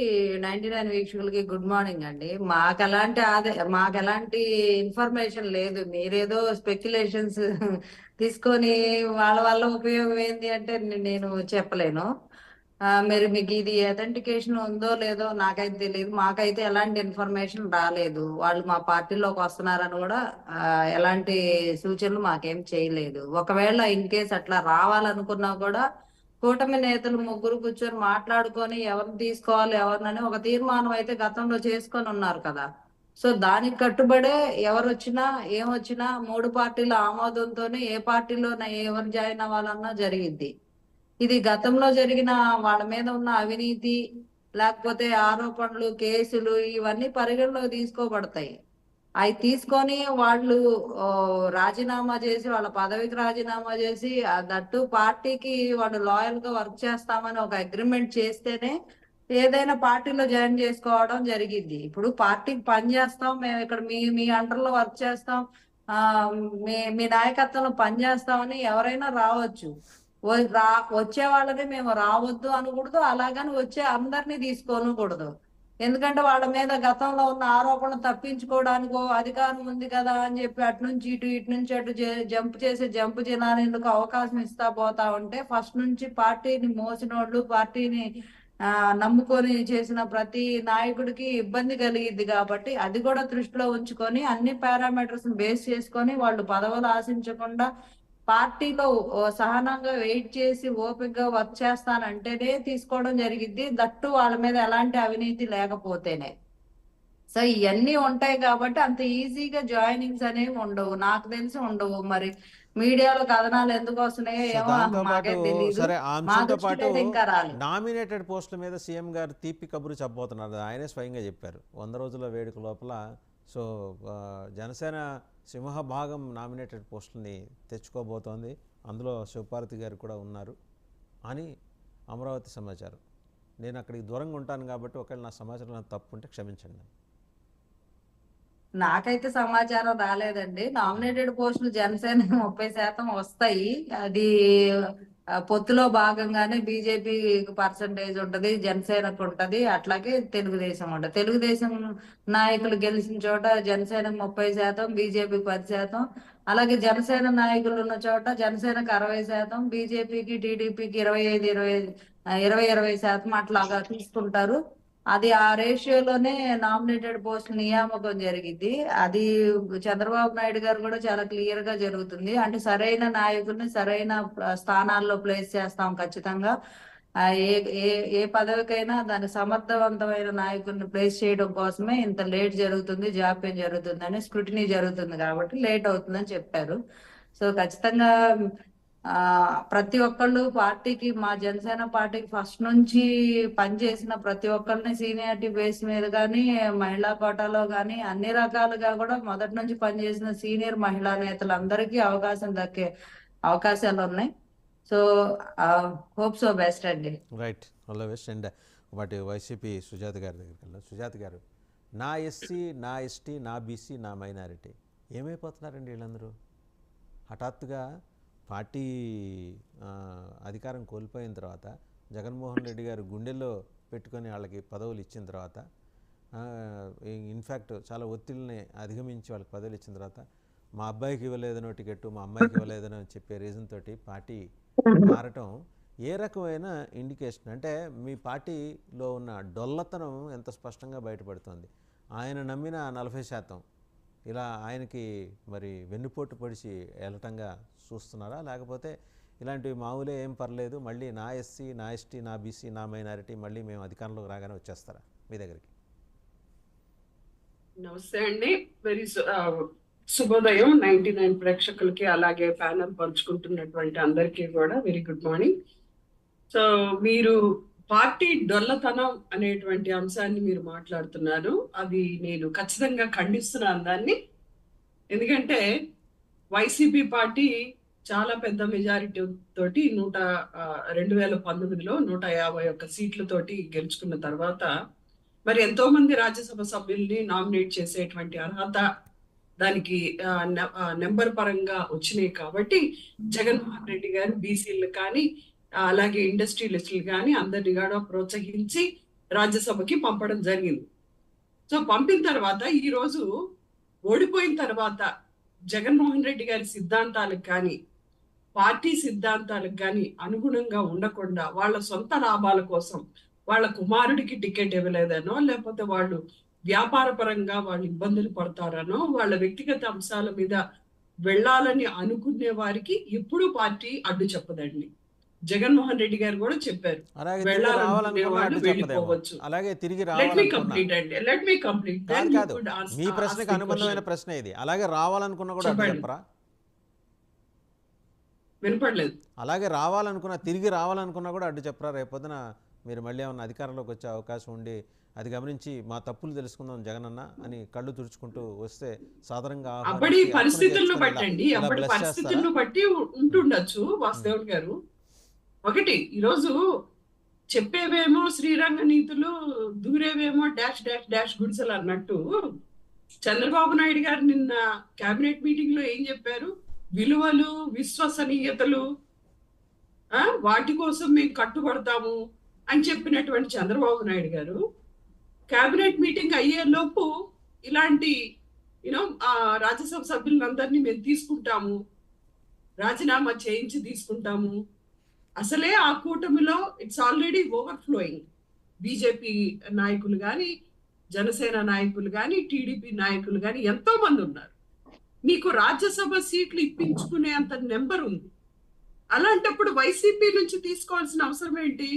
99 వీక్షకులకి గుడ్ మార్నింగ్ అండి. మాకు ఎలాంటి ఇన్ఫర్మేషన్ లేదు. మీరేదో స్పెక్యులేషన్స్ తీసుకొని వాళ్ళ వల్ల ఉపయోగం ఏంది అంటే నేను చెప్పలేను. మీకు ఇది అథెంటికేషన్ ఉందో లేదో నాకైతే తెలియదు. మాకైతే ఎలాంటి ఇన్ఫర్మేషన్ రాలేదు. వాళ్ళు మా పార్టీలోకి వస్తున్నారని కూడా ఎలాంటి సూచనలు మాకేం చేయలేదు. ఒకవేళ ఇన్ కేస్ అట్లా రావాలనుకున్నా కూడా కూటమి నేతలు ముగ్గురు కూర్చొని మాట్లాడుకొని ఎవరిని తీసుకోవాలి ఎవరినని ఒక తీర్మానం అయితే గతంలో చేసుకొని ఉన్నారు కదా. సో దానికి కట్టుబడే ఎవరు వచ్చినా ఏమొచ్చినా 3 పార్టీల ఆమోదంతోనే ఏ పార్టీలో ఎవరు జాయిన్ అవ్వాలన్నా జరిగిద్ది. ఇది గతంలో జరిగిన వాళ్ళ మీద ఉన్న అవినీతి లేకపోతే ఆరోపణలు, కేసులు ఇవన్నీ పరిగణలోకి తీసుకోబడతాయి. అవి తీసుకొని వాళ్ళు రాజీనామా చేసి వాళ్ళ పదవికి రాజీనామా చేసి దట్టు పార్టీకి వాళ్ళు లాయల్ గా వర్క్ చేస్తామని ఒక అగ్రిమెంట్ చేస్తేనే ఏదైనా పార్టీలో జాయిన్ చేసుకోవడం జరిగింది. ఇప్పుడు పార్టీకి పని చేస్తాం, మేము ఇక్కడ మీ అండర్లో వర్క్ చేస్తాం, మీ నాయకత్వంలో పని చేస్తామని ఎవరైనా రావచ్చు. వచ్చే వాళ్ళని మేము రావద్దు అనకూడదు, అలాగని వచ్చే అందరినీ తీసుకోనకూడదు. ఎందుకంటే వాళ్ళ మీద గతంలో ఉన్న ఆరోపణలు తప్పించుకోవడానికో అధికారం ఉంది కదా అని చెప్పి అటు నుంచి ఇటు నుంచి అటు జంప్ జనానికి అవకాశం ఇస్తా పోతా ఉంటే ఫస్ట్ నుంచి పార్టీని మోసినోళ్ళు, పార్టీని నమ్ముకొని చేసిన ప్రతి నాయకుడికి ఇబ్బంది కలిగిద్ది. కాబట్టి అది కూడా దృష్టిలో ఉంచుకొని అన్ని పారామీటర్స్ బేస్ చేసుకొని వాళ్ళు పదవులు ఆశించకుండా పార్టీలో సహనంగా వెయిట్ చేసి ఓపికగా వర్క్ చేస్తానంటేనే తీసుకోవడం జరిగింది. దట్టు వాళ్ళ మీద ఎలాంటి అవినీతి లేకపోతేనే. సో ఇవన్నీ ఉంటాయి కాబట్టి అంత ఈజీగా జాయినింగ్స్ అనేవి ఉండవు, నాకు తెలిసి ఉండవు. మరి మీడియాలో కథనాలు ఎందుకు వస్తున్నాయో ఏమో మాకే తెలియదు. ఇంకా రాలేదు. నామినేటెడ్ పోస్టుల మీద సీఎం గారు తీపి కబురు చెప్పబోతున్నారు. ఆయనే స్వయంగా చెప్పారు 100 రోజుల వేడుక లోపల. సో జనసేన సింహభాగం నామినేటెడ్ పోస్టుల్ని తెచ్చుకోబోతోంది, అందులో శివపార్తి గారు కూడా ఉన్నారు అని అమరావతి సమాచారం. నేను అక్కడికి దూరంగా ఉంటాను కాబట్టి ఒకవేళ నా సమాచారం తప్పు ఉంటే క్షమించండి. నాకైతే సమాచారం రాలేదండి. నామినేటెడ్ పోస్టులు జనసేన 30% వస్తాయి. అది పొత్తులో భాగంగానే బీజేపీ పర్సంటేజ్ ఉంటది, జనసేనకు ఉంటది, అట్లాగే తెలుగుదేశం ఉంటది. తెలుగుదేశం నాయకులు గెలిచిన చోట జనసేనకు 30%, బీజేపీకి 10%. అలాగే జనసేన నాయకులు ఉన్న చోట జనసేనకు 60%, బీజేపీకి టీడీపీకి 20% అట్లాగా తీసుకుంటారు. అది ఆ రేషియోలోనే నామినేటెడ్ పోస్ట్ నియామకం జరిగింది. అది చంద్రబాబు నాయుడు గారు కూడా చాలా క్లియర్ గా జరుగుతుంది. అంటే సరైన నాయకుల్ని సరైన స్థానాల్లో ప్లేస్ చేస్తాం ఖచ్చితంగా. ఏ పదవికైనా దాని సమర్థవంతమైన నాయకుల్ని ప్లేస్ చేయడం కోసమే ఇంత లేట్ జరుగుతుంది, జాప్యం జరుగుతుంది అని స్క్రూటినీ జరుగుతుంది కాబట్టి లేట్ అవుతుందని చెప్పారు. సో ఖచ్చితంగా ప్రతి ఒక్కళ్ళు పార్టీకి, మా జనసేన పార్టీకి ఫస్ట్ నుంచి పనిచేసిన ప్రతి ఒక్కరిని సీనియారిటీ బేస్ మీద కానీ, మహిళా కోటాలో కానీ అన్ని రకాలుగా కూడా మొదటి నుంచి పనిచేసిన సీనియర్ మహిళా నేతలందరికీ అవకాశం దక్కే అవకాశాలు ఉన్నాయి. సో హోప్ సో బెస్ట్ అండి. Right, all the best. And వాటి వైసీపీ సుజాత గారి దగ్గరికి వెళ్దాం. సుజాత గారు, నా ఎస్సీ, నా ఎస్టీ, నా బీసీ, నా మైనారిటీ ఏమైపోతున్నారండి వీళ్ళందరూ? హఠాత్తుగా పార్టీ అధికారం కోల్పోయిన తర్వాత జగన్మోహన్ రెడ్డి గారు గుండెల్లో పెట్టుకొని వాళ్ళకి పదవులు ఇచ్చిన తర్వాత, ఇన్ఫ్యాక్ట్ చాలా ఒత్తిడిని అధిగమించి వాళ్ళకి పదవులు ఇచ్చిన తర్వాత, మా అబ్బాయికి ఇవ్వలేదనో టికెట్, మా అమ్మాయికి ఇవ్వలేదనో చెప్పే రీజన్ తోటి పార్టీ మారటం ఏ రకమైన ఇండికేషన్? అంటే మీ పార్టీలో ఉన్న డొల్లతనం ఎంత స్పష్టంగా బయటపడుతుంది. ఆయన నమ్మిన 40% ఇలా ఆయనకి మరి వెన్నుపోటు పొడిచి వెళ్ళటంగా చూస్తున్నారా, లేకపోతే ఇలాంటివి మామూలే, ఏం పర్లేదు, మళ్ళీ నా ఎస్సీ, నా ఎస్టీ, నా బీసీ, నా మైనారిటీ మళ్ళీ మేము అధికారంలోకి రాగానే వచ్చేస్తారా మీ దగ్గరికి? నమస్తే అండి, వెరీ శుభోదయం 99 ప్రేక్షకులకి, అలాగే ప్యానల్ పంచుకుంటున్నటువంటి అందరికీ కూడా వెరీ గుడ్ మార్నింగ్. సో మీరు పార్టీ డొల్లతనం అనేటువంటి అంశాన్ని మీరు మాట్లాడుతున్నారు, అది నేను ఖచ్చితంగా ఖండిస్తున్నాను దాన్ని. ఎందుకంటే వైసీపీ పార్టీ చాలా పెద్ద మెజారిటీ తోటి 2019లో 151 సీట్లతోటి గెలుచుకున్న తర్వాత మరి ఎంతో మంది రాజ్యసభ సభ్యుల్ని నామినేట్ చేసేటువంటి అర్హత దానికి నెంబర్ పరంగా వచ్చినాయి. కాబట్టి జగన్మోహన్ రెడ్డి గారు బీసీలు కానీ అలాగే ఇండస్ట్రియలిస్టులు కానీ అందరినీ కూడా ప్రోత్సహించి రాజ్యసభకి పంపడం జరిగింది. సో పంపిన తర్వాత ఈ రోజు ఓడిపోయిన తర్వాత జగన్మోహన్ రెడ్డి గారి సిద్ధాంతాలకు కానీ పార్టీ సిద్ధాంతాలకు కానీ అనుగుణంగా ఉండకుండా వాళ్ళ సొంత లాభాల కోసం వాళ్ళ కుమారుడికి టికెట్ ఇవ్వలేదనో, లేకపోతే వాళ్ళు వ్యాపార పరంగా వాళ్ళు ఇబ్బందులు పడతారనో, వాళ్ళ వ్యక్తిగత అంశాల మీద వెళ్ళాలని అనుకునే వారికి ఎప్పుడూ పార్టీ అడ్డు చెప్పదండి. జగన్మోహన్ రెడ్డి గారు కూడా చెప్పారు, వెళ్ళిపోవచ్చు. అలాగే తిరిగి లెట్ మీ కంప్లీట్ అండి, లెట్ మీ కంప్లీట్. మీ ప్రశ్నకు అనుబంధమైన ప్రశ్న ఇది. అలాగే రావాలనుకున్నా కూడా అడ్డు చెప్పరా? వినపడలేదు. అలాగే రావాలనుకున్నా, తిరిగి రావాలనుకున్నా కూడా అడ్డు చెప్పరా? రేపొద్దున మీరు మళ్ళీ ఏమన్నా అధికారంలోకి వచ్చే అవకాశం ఉండి అది గమనించి మా తప్పులు తెలుసుకుందాం జగనన్న అని కళ్ళు తుడుచుకుంటూ వస్తే సాధారణంగా అప్పటి పరిస్థితులను బట్టండి, అప్పటి పరిస్థితులను బట్టి ఉంటుండొచ్చు వాసుదేవ్ గారు. ఒకటి ఈరోజు చెప్పేవేమో శ్రీరంగ నీతులు, దూరేవేమో డాష్ డాష్ డాష్ గుడిసెలు అన్నట్టు చంద్రబాబు నాయుడు గారు నిన్న కేబినెట్ మీటింగ్ లో ఏం చెప్పారు? విలువలు, విశ్వసనీయతలు, వాటి కోసం మేము కట్టుబడతాము అని చెప్పినటువంటి చంద్రబాబు నాయుడు గారు కేబినెట్ మీటింగ్ అయ్యే లోపు ఇలాంటి రాజ్యసభ సభ్యులందరినీ మేము తీసుకుంటాము, రాజీనామా చేయించి తీసుకుంటాము. అసలే ఆ కూటమిలో ఇట్స్ ఆల్రెడీ ఓవర్ఫ్లోయింగ్. బీజేపీ నాయకులు కానీ, జనసేన నాయకులు కానీ, టీడీపీ నాయకులు కానీ ఎంతో మంది ఉన్నారు. మీకు రాజ్యసభ సీట్లు ఇప్పించుకునే అంత నెంబర్ ఉంది. అలాంటప్పుడు వైసీపీ నుంచి తీసుకోవాల్సిన అవసరం ఏంటి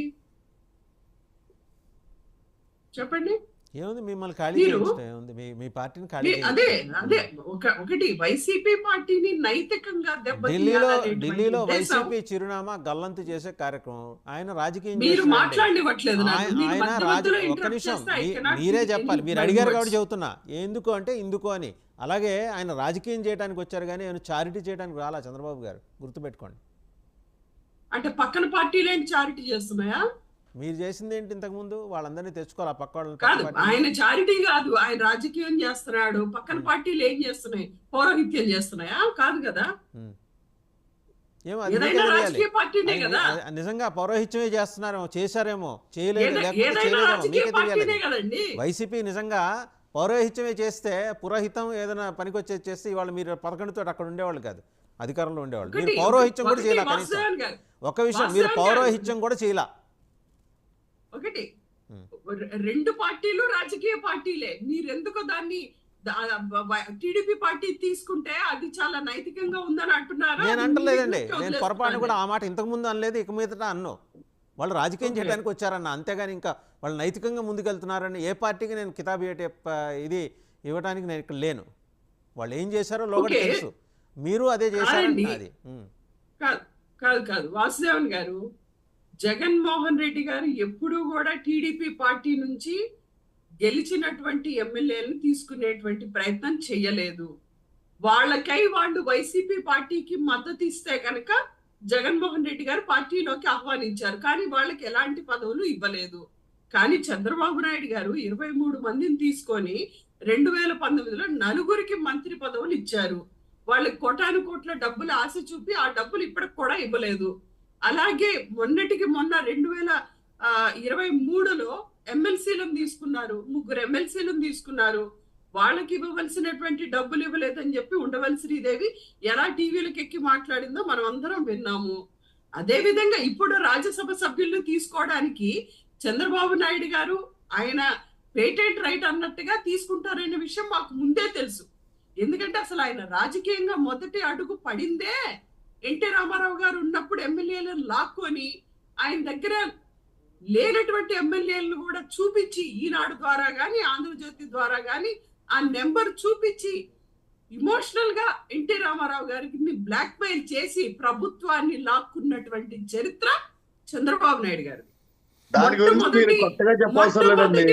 చెప్పండి? ఏముంది, మిమ్మల్ని ఖాళీ మీ పార్టీని ఖాళీ అదే ఒకటి వైసీపీ పార్టీని నైతికంగా ఢిల్లీలో వైసీపీ చిరునామా గల్లంతు చేసే కార్యక్రమం ఆయన రాజకీయం. మీరు మాట్లాడనివ్వట్లేదు. ఒక్క నిమిషం, మీరే చెప్పాలి. మీరు అడిగారు కాబట్టి చెబుతున్నా. ఎందుకు అంటే ఇందుకు అని. అలాగే ఆయన రాజకీయం చేయడానికి వచ్చారు కానీ ఆయన చారిటీ చేయడానికి రాలా చంద్రబాబు గారు, గుర్తుపెట్టుకోండి. అంటే పక్కన పార్టీలు ఏంటి చారిటీ చేస్తున్నాయా? మీరు చేసింది ఏంటి? ఇంతకుముందు వాళ్ళందరినీ తెచ్చుకోవాలి పక్క వాళ్ళని. కాదు, ఆయన చారిటీ కాదు, ఆయన రాజకీయం చేస్తున్నాడు. పక్కన పార్టీలు ఏం చేస్తున్నాయి? పౌరోహిత్యం చేస్తున్నాయా? కాదు కదా. నిజంగా పౌరోహిత్యమే చేస్తున్నారేమో, చేశారేమో, చేయలేదు. వైసీపీ నిజంగా పౌరోహిత్యమే చేస్తే, పురోహితం ఏదైనా పనికొచ్చేది చేస్తే ఇవాళ మీరు 11 తోటి అక్కడ ఉండేవాళ్ళు కాదు, అధికారంలో ఉండేవాళ్ళు. మీరు పౌరోహిత్యం కూడా చేయాల. కనీసం ఒక విషయం, మీరు పౌరోహిత్యం కూడా చేయాల. ఒకటి, 2 పార్టీలు రాజకీయ పార్టీలే. మీరెందుకు దాన్ని టీడీపీ పార్టీ తీసుకుంటే అది చాలా నైతికంగా ఉందని అంటున్నారు? నేను అంటలేదండి, నేను పొరపాటు కూడా ఆ మాట ఇంతకు ముందు అనలేదు, ఇక మీదట అన్నో. వాళ్ళు రాజకీయం చేయడానికి వచ్చారన్న, అంతేగాని ఇంకా వాళ్ళు నైతికంగా ముందుకెళ్తున్నారని ఏ పార్టీకి నేను కితాబీ ఇది ఇవ్వడానికి నేను ఇక్కడ లేను. వాళ్ళు ఏం చేశారో లోగడ తెలుసు. మీరు అదే చేశారండి అది. కాదు కాదు కాదు వాసుదేవన్ గారు, జగన్మోహన్ రెడ్డి గారు ఎప్పుడూ కూడా టీడీపీ పార్టీ నుంచి గెలిచినటువంటి ఎమ్మెల్యేలను తీసుకునేటువంటి ప్రయత్నం చేయలేదు. వాళ్ళకై వాళ్ళు వైసీపీ పార్టీకి మద్దతు ఇస్తే కనుక జగన్మోహన్ రెడ్డి గారు పార్టీలోకి ఆహ్వానించారు, కానీ వాళ్ళకి ఎలాంటి పదవులు ఇవ్వలేదు. కానీ చంద్రబాబు నాయుడు గారు 23 మందిని తీసుకొని 2019లో 4 మంత్రి పదవులు ఇచ్చారు. వాళ్ళకి కోటాను కోట్ల డబ్బులు ఆశ చూపి ఆ డబ్బులు ఇప్పటికి కూడా ఇవ్వలేదు. అలాగే మొన్నటికి మొన్న 2023లో ఎమ్మెల్సీలను తీసుకున్నారు, 3 ఎమ్మెల్సీలను తీసుకున్నారు. వాళ్ళకి ఇవ్వవలసినటువంటి డబ్బులు ఇవ్వలేదని చెప్పి ఉండవలసి శ్రీదేవి ఎలా టీవీలకు ఎక్కి మాట్లాడిందో మనం అందరం విన్నాము. అదే విధంగా ఇప్పుడు రాజ్యసభ సభ్యులను తీసుకోవడానికి చంద్రబాబు నాయుడు గారు ఆయన పేటెంట్ రైట్ అన్నట్టుగా తీసుకుంటారనే విషయం మాకు ముందే తెలుసు. ఎందుకంటే అసలు ఆయన రాజకీయంగా మొదటి అడుగు పడిందే ఎన్టీ రామారావు గారు ఉన్నప్పుడు ఎమ్మెల్యేలను లాక్కొని ఆయన దగ్గర లేనటువంటి ఎమ్మెల్యేలను కూడా చూపించి ఈనాడు ద్వారా గాని ఆంధ్రజ్యోతి ద్వారా గాని ఆ నెంబర్ చూపించి ఇమోషనల్ గా ఎన్టీ రామారావు గారికి బ్లాక్ మెయిల్ చేసి ప్రభుత్వాన్ని లాక్కున్నటువంటి చరిత్ర చంద్రబాబు నాయుడు గారు. దాని గురించి మీరు కొత్తగా చెప్పవసరం లేదండి,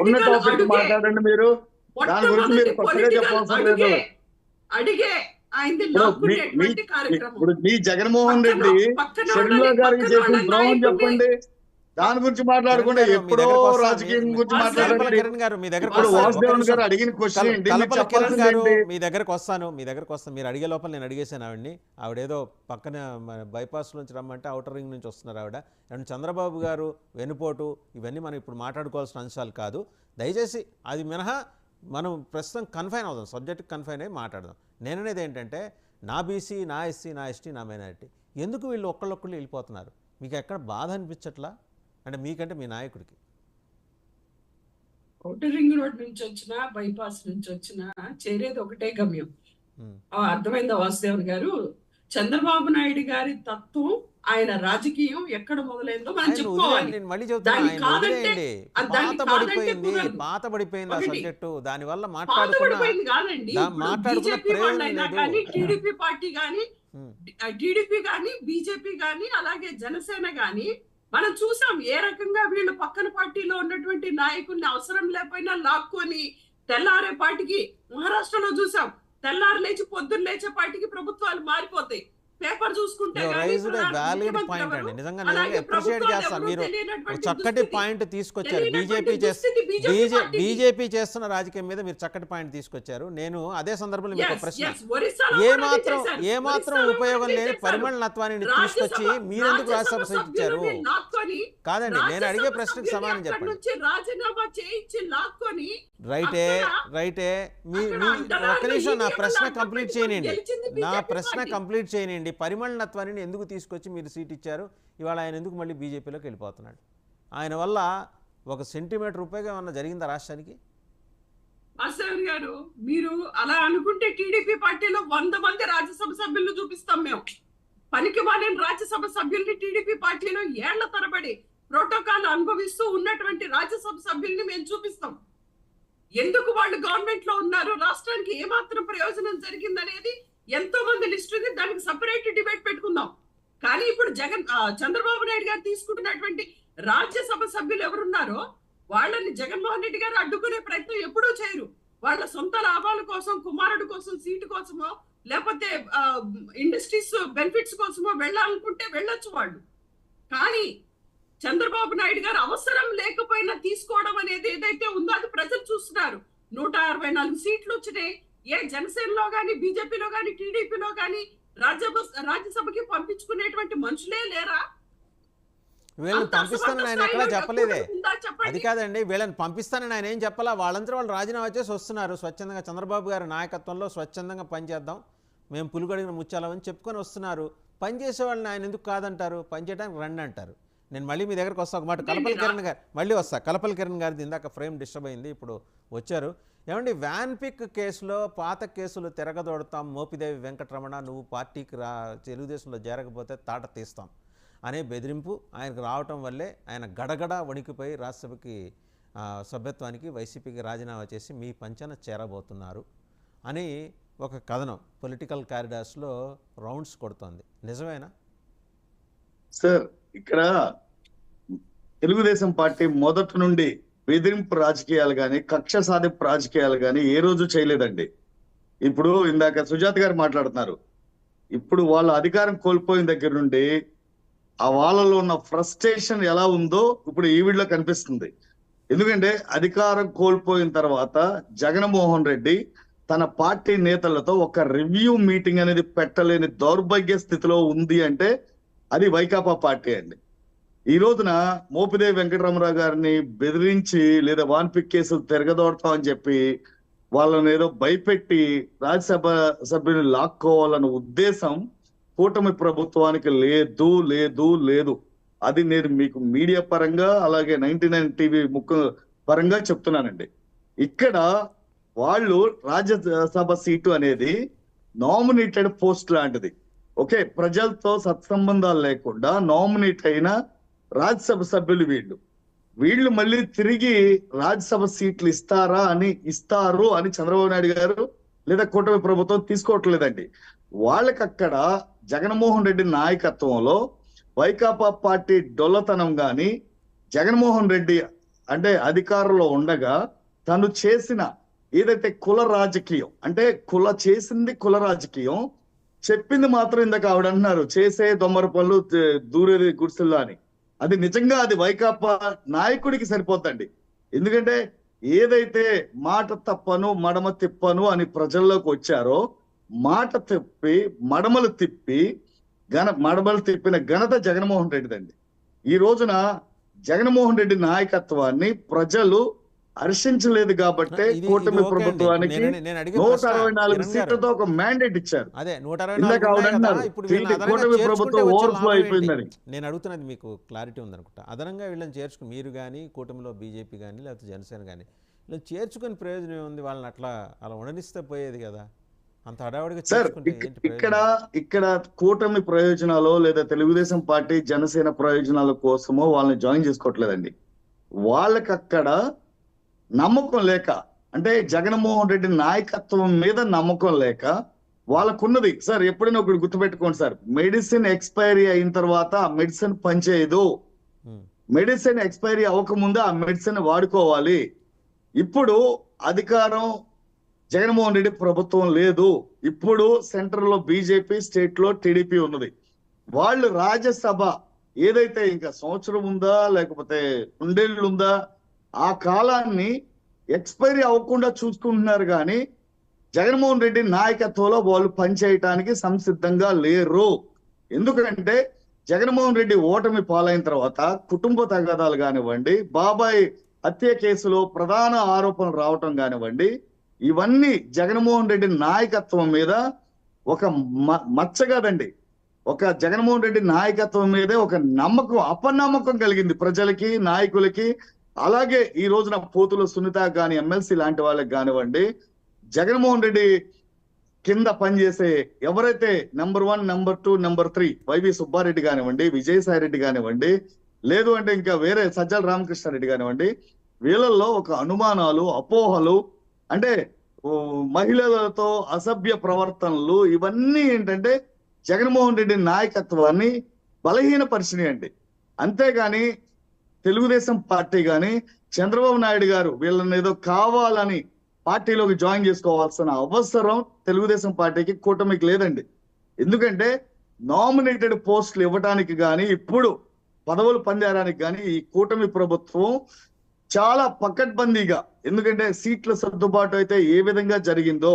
ఉన్న టాపిక్ మాట్లాడండి. మీరు దాని గురించి మీరు కొత్తగా చెప్పవసరం లేదు. అడిగే ఇప్పుడు మీ జగన్మోహన్ రెడ్డి షర్మిల గారికి చేసిన ద్రోహం చెప్పండి, దాని గురించి మాట్లాడకుండా ఎప్పుడో రాజకీయం గురించి మాట్లాడండి. ఇప్పుడు వాసుదేవన్ గారు అడిగిన క్వశ్చన్ ఏంటి? మీ దగ్గరకు వస్తాను మీరు అడిగే లోపల నేను అడిగేసాను ఆవిడ్ని. ఆవిడేదో పక్కన బైపాస్ నుంచి రమ్మంటే అవుటర్ రింగ్ నుంచి వస్తున్నారు ఆవిడ. అండ్ చంద్రబాబు గారు వెనుపోటు ఇవన్నీ మనం ఇప్పుడు మాట్లాడుకోవాల్సిన అంశాలు కాదు. దయచేసి అది మినహా మనం ప్రస్తుతం కన్ఫైన్ అవుదాం, సబ్జెక్ట్ కన్ఫైన్ అయ్యి మాట్లాడదాం. నేననేది ఏంటంటే నా బీసీ, నా ఎస్సీ, నా ఎస్టీ, నా మైనారిటీ, ఎందుకు వీళ్ళు ఒక్కళ్ళొక్కళ్ళు వెళ్ళిపోతున్నారు? మీకు ఎక్కడ బాధ అనిపించట్లా? అంటే మీకంటే మీ నాయకుడికి ఔటర్ రింగ్ రోడ్ నుంచి వచ్చినా బైపాస్ నుంచి వచ్చినా చేరేది ఒకటే గమ్యం. అర్థమైందా వాసుదేవన్ గారు? చంద్రబాబు నాయుడు గారి తత్వం, ఆయన రాజకీయం ఎక్కడ మొదలైందో మనం చెప్పుకోవాలి. పాత పడిపోయింది ఆ సబ్జెక్టు, దాని వల్ల కాదండి. టీడీపీ పార్టీ గాని, టీడీపీ గాని, బీజేపీ గాని, అలాగే జనసేన గాని మనం చూసాం ఏ రకంగా వీళ్ళు పక్కన పార్టీలో ఉన్నటువంటి నాయకుల్ని అవసరం లేకపోయినా లాక్కొని తెల్లారే పార్టీకి, మహారాష్ట్రలో చూసాం తెల్లారు లేచి పొద్దున్న లేచే పార్టీకి ప్రభుత్వాలు మారిపోతాయి. పేపర్ చూసుకుంటే చక్కటి పాయింట్ తీసుకొచ్చారు. బీజేపీ చేస్తున్న రాజకీయం మీద మీరు చక్కటి పాయింట్ తీసుకొచ్చారు. నేను అదే సందర్భంలో మీకు ప్రశ్న, ఏమాత్రం ఉపయోగం లేని పరిమళ నత్వాన్ని తీసుకొచ్చి మీరెందుకు రాజ్యసభ సీట్ ఇచ్చారు? కాదండి, నేను అడిగే ప్రశ్నకు సమాధానం చెప్పండి. రైటే ఒక్క నిమిషం నా ప్రశ్న కంప్లీట్ చేయనండి. పరిమళ నత్వాన్ని ఎందుకు తీసుకొచ్చి మీరు సీట్ ఇచ్చారు? ఇవాళ ఆయన ఎందుకు మళ్ళీ బీజేపీలోకి వెళ్ళిపోతున్నాడు? ఆయన వల్ల ఒక సెంటీమీటర్ ఉపయోగం ఏమన్నా జరిగిందా రాష్ట్రానికి? వాసుదేవన్ గారు, మీరు అలా అనుకుంటే టీడీపీ పార్టీలో 100 మంది రాజ్యసభ సభ్యులను చూపిస్తాం. మేము పనికి మాలిన రాజ్యసభ సభ్యుల్ని టీడీపీ పార్టీలో ఏళ్ల తరబడి ప్రోటోకాల్ అనుభవిస్తూ ఉన్నటువంటి రాజ్యసభ సభ్యుల్ని మేము చూపిస్తాం. ఎందుకు వాళ్ళు గవర్నమెంట్ లో ఉన్నారు, రాష్ట్రానికి ఏమాత్రం ప్రయోజనం జరిగిందనేది ఎంతో మంది లిస్ట్ ఉంది, దానికి సపరేట్ డిబేట్ పెట్టుకుందాం. కానీ ఇప్పుడు చంద్రబాబు నాయుడు గారు తీసుకుంటున్నటువంటి రాజ్యసభ సభ్యులు ఎవరున్నారో వాళ్ళని జగన్మోహన్ రెడ్డి గారు అడ్డుకునే ప్రయత్నం ఎప్పుడూ చేయరు. వాళ్ళ సొంత లాభాల కోసం, కుమారుడు కోసం, సీటు కోసమో, లేకపోతే ఇండస్ట్రీస్ బెనిఫిట్స్ కోసమో వెళ్ళాలనుకుంటే వెళ్ళొచ్చు వాళ్ళు. కానీ చంద్రబాబు నాయుడు గారు అవసరం లేకపోయినా తీసుకోవడం అనేది ఏదైతే ఉందో అది ప్రజలు చూస్తున్నారు. 164 సీట్లు వచ్చినాయి. ఏ జనసేనలో గాని, బీజేపీలో గాని, టీడీపీలో గాని రాజ్యసభకి పంపించుకునేటువంటి మనుషులే లేరా? వీళ్ళని పంపిస్తానని ఆయన ఎక్కడా చెప్పలేదే. అది కాదండి, వీళ్ళని పంపిస్తానని ఆయన ఏం చెప్పాలా? వాళ్ళంతా వాళ్ళు రాజీనామా చేసి వస్తున్నారు స్వచ్ఛందంగా. చంద్రబాబు గారి నాయకత్వంలో స్వచ్ఛందంగా పనిచేద్దాం, మేము పులుగడిగిన ముచ్చాలని చెప్పుకొని వస్తున్నారు. పనిచేసే వాళ్ళని ఆయన ఎందుకు కాదంటారు? పనిచేయడానికి రండి అంటారు. నేను మళ్ళీ మీ దగ్గరకు వస్తా. ఒక మాట కలపల్లి కిరణ్ గారు మళ్ళీ వస్తా. కలపల్లి కిరణ్ గారిది ఇందాక ఫ్రేమ్ డిస్టర్బ్ అయింది, ఇప్పుడు వచ్చారు. ఏమండి, వ్యాన్ పిక్ కేసులో పాత కేసులు తిరగదోడతాం, మోపిదేవి వెంకటరమణ నువ్వు పార్టీకి తెలుగుదేశంలో చేరకపోతే తాట తీస్తాం అనే బెదిరింపు ఆయనకు రావటం వల్లే ఆయన గడగడ వణికిపోయి రాజ్యసభకి సభ్యత్వానికి వైసీపీకి రాజీనామా చేసి మీ పంచన చేరబోతున్నారు అని ఒక కథనం పొలిటికల్ కారిడార్స్లో రౌండ్స్ కొడుతోంది. నిజమేనా? సార్ ఇక్కడ తెలుగుదేశం పార్టీ మొదటి నుండి బెదిరింపు రాజకీయాలు కానీ కక్ష సాధింపు రాజకీయాలు కానీ ఏ రోజు చేయలేదండి. ఇప్పుడు ఇందాక సుజాత గారు మాట్లాడుతున్నారు, ఇప్పుడు వాళ్ళ అధికారం కోల్పోయిన దగ్గర నుండి ఆ వాళ్ళలో ఉన్న ఫ్రస్ట్రేషన్ ఎలా ఉందో ఇప్పుడు ఈ వీడియోలో కనిపిస్తుంది. ఎందుకంటే అధికారం కోల్పోయిన తర్వాత జగన్మోహన్ రెడ్డి తన పార్టీ నేతలతో ఒక రివ్యూ మీటింగ్ అనేది పెట్టలేని దౌర్భాగ్య స్థితిలో ఉంది అంటే అది వైకాపా పార్టీ అండి. ఈ రోజున మోపిదేవి వెంకటరమరావు గారిని బెదిరించి లేదా వాన్పిక్ కేసులు తిరగదోడతామని చెప్పి వాళ్ళని ఏదో భయపెట్టి రాజ్యసభ సభ్యుని లాక్కోవాలన్న ఉద్దేశం కూటమి ప్రభుత్వానికి లేదు లేదు లేదు. అది నేను మీకు మీడియా పరంగా అలాగే 99 టీవీ పరంగా చెప్తున్నానండి. ఇక్కడ వాళ్ళు రాజ్యసభ సీటు అనేది నామినేటెడ్ పోస్ట్ లాంటిది. ఓకే, ప్రజలతో సత్సంబంధాలు లేకుండా నామినేట్ అయిన రాజ్యసభ సభ్యులు వీళ్ళు మళ్ళీ తిరిగి రాజ్యసభ సీట్లు ఇస్తారు అని చంద్రబాబు నాయుడు గారు లేదా కూటమి ప్రభుత్వం తీసుకోవట్లేదండి. వాళ్ళకి అక్కడ జగన్మోహన్ రెడ్డి నాయకత్వంలో వైకాపా పార్టీ డొల్లతనం గాని, జగన్మోహన్ రెడ్డి అంటే అధికారంలో ఉండగా తను చేసిన ఏదైతే కుల రాజకీయం అంటే చేసింది కుల రాజకీయం, చెప్పింది మాత్రం ఇందాక ఆవిడ అంటున్నారు చేసే దొమ్మర పనులు దూరేది గుడిసెల్లో అని. అది నిజంగా అది వైకాపా నాయకుడికి సరిపోద్దండి. ఎందుకంటే ఏదైతే మాట తప్పను మడమ తిప్పను అని ప్రజల్లోకి వచ్చారో, మాట తిప్పి మడమలు తిప్పిన ఘనత జగన్మోహన్ రెడ్డిదండి. ఈ రోజున జగన్మోహన్ రెడ్డి నాయకత్వాన్ని ప్రజలు హర్షించలేదు కాబట్టి కూటమి ప్రభుత్వానికి 164 సీట్లతో ఒక మ్యాండేట్ ఇచ్చారు. అదే 164 కూటమి ప్రభుత్వం ఓవర్ఫ్లో అయిపోయిందని. నేను అడుగుతున్నది మీకు క్లారిటీ ఉందనుకుంటా. అదనంగా వీళ్ళని చేర్చుకుని మీరు కానీ కూటమిలో బీజేపీ కానీ లేకపోతే జనసేన కానీ వీళ్ళని చేర్చుకుని ప్రయోజనం ఉంది? వాళ్ళని అలా ఉండనిస్తే పోయేది కదా, అంత హడావుడిగా చేర్చుకుంటే ఏంటి ప్రయోజనం? ఇక్కడ కూటమి ప్రయోజనాలు లేదా తెలుగుదేశం పార్టీ జనసేన ప్రయోజనాల కోసమో వాళ్ళని జాయిన్ చేసుకోవట్లేదండి. వాళ్ళకి అక్కడ నమ్మకం లేక, అంటే జగన్మోహన్ రెడ్డి నాయకత్వం మీద నమ్మకం లేక వాళ్ళకున్నది. సార్ ఎప్పుడైనా ఒకటి గుర్తుపెట్టుకోండి సార్, మెడిసిన్ ఎక్స్పైరీ అయిన తర్వాత ఆ మెడిసిన్ పనిచేయదు. మెడిసిన్ ఎక్స్పైరీ అవ్వకముందే ఆ మెడిసిన్ వాడుకోవాలి. ఇప్పుడు అధికారం జగన్మోహన్ రెడ్డి ప్రభుత్వం లేదు, ఇప్పుడు సెంటర్ లో బీజేపీ, స్టేట్ లో టీడీపీ ఉన్నది. వాళ్ళు రాజ్యసభ ఏదైతే ఇంకా సంవత్సరం ఉందా లేకపోతే 2 ఏళ్ళు ఉందా ఆ కాలాన్ని ఎక్స్పైరీ అవ్వకుండా చూసుకుంటున్నారు. కానీ జగన్మోహన్ రెడ్డి నాయకత్వంలో వాళ్ళు పనిచేయటానికి సంసిద్ధంగా లేరు. ఎందుకంటే జగన్మోహన్ రెడ్డి ఓటమి పాలైన తర్వాత కుటుంబ తగాదాలు కానివ్వండి, బాబాయ్ హత్య కేసులో ప్రధాన ఆరోపణలు రావటం కానివ్వండి, ఇవన్నీ జగన్మోహన్ రెడ్డి నాయకత్వం మీద ఒక మచ్చ కాదండి, ఒక జగన్మోహన్ రెడ్డి నాయకత్వం మీదే ఒక నమ్మకం, అపనమ్మకం కలిగింది ప్రజలకి, నాయకులకి. అలాగే ఈ రోజున పోతుల సునీత కానీ ఎమ్మెల్సీ లాంటి వాళ్ళకి కానివ్వండి, జగన్మోహన్ రెడ్డి కింద పనిచేసే ఎవరైతే number 1, number 2, number 3 YV Subba Reddy కానివ్వండి, విజయసాయి రెడ్డి కానివ్వండి, లేదు అంటే ఇంకా వేరే సజ్జల రామకృష్ణారెడ్డి కానివ్వండి, వీళ్ళల్లో ఒక అనుమానాలు, అపోహలు, అంటే మహిళలతో అసభ్య ప్రవర్తనలు, ఇవన్నీ ఏంటంటే జగన్మోహన్ రెడ్డి నాయకత్వాన్ని బలహీనపరిచినాయండి. అంతేగాని తెలుగుదేశం పార్టీ కానీ చంద్రబాబు నాయుడు గారు వీళ్ళని ఏదో కావాలని పార్టీలోకి జాయిన్ చేసుకోవాల్సిన అవసరం తెలుగుదేశం పార్టీకి, కూటమికి లేదండి. ఎందుకంటే నామినేటెడ్ పోస్టులు ఇవ్వడానికి కానీ ఇప్పుడు పదవులు పందేయడానికి కానీ ఈ కూటమి ప్రభుత్వం చాలా పకడ్బందీగా, ఎందుకంటే సీట్ల సర్దుబాటు అయితే ఏ విధంగా జరిగిందో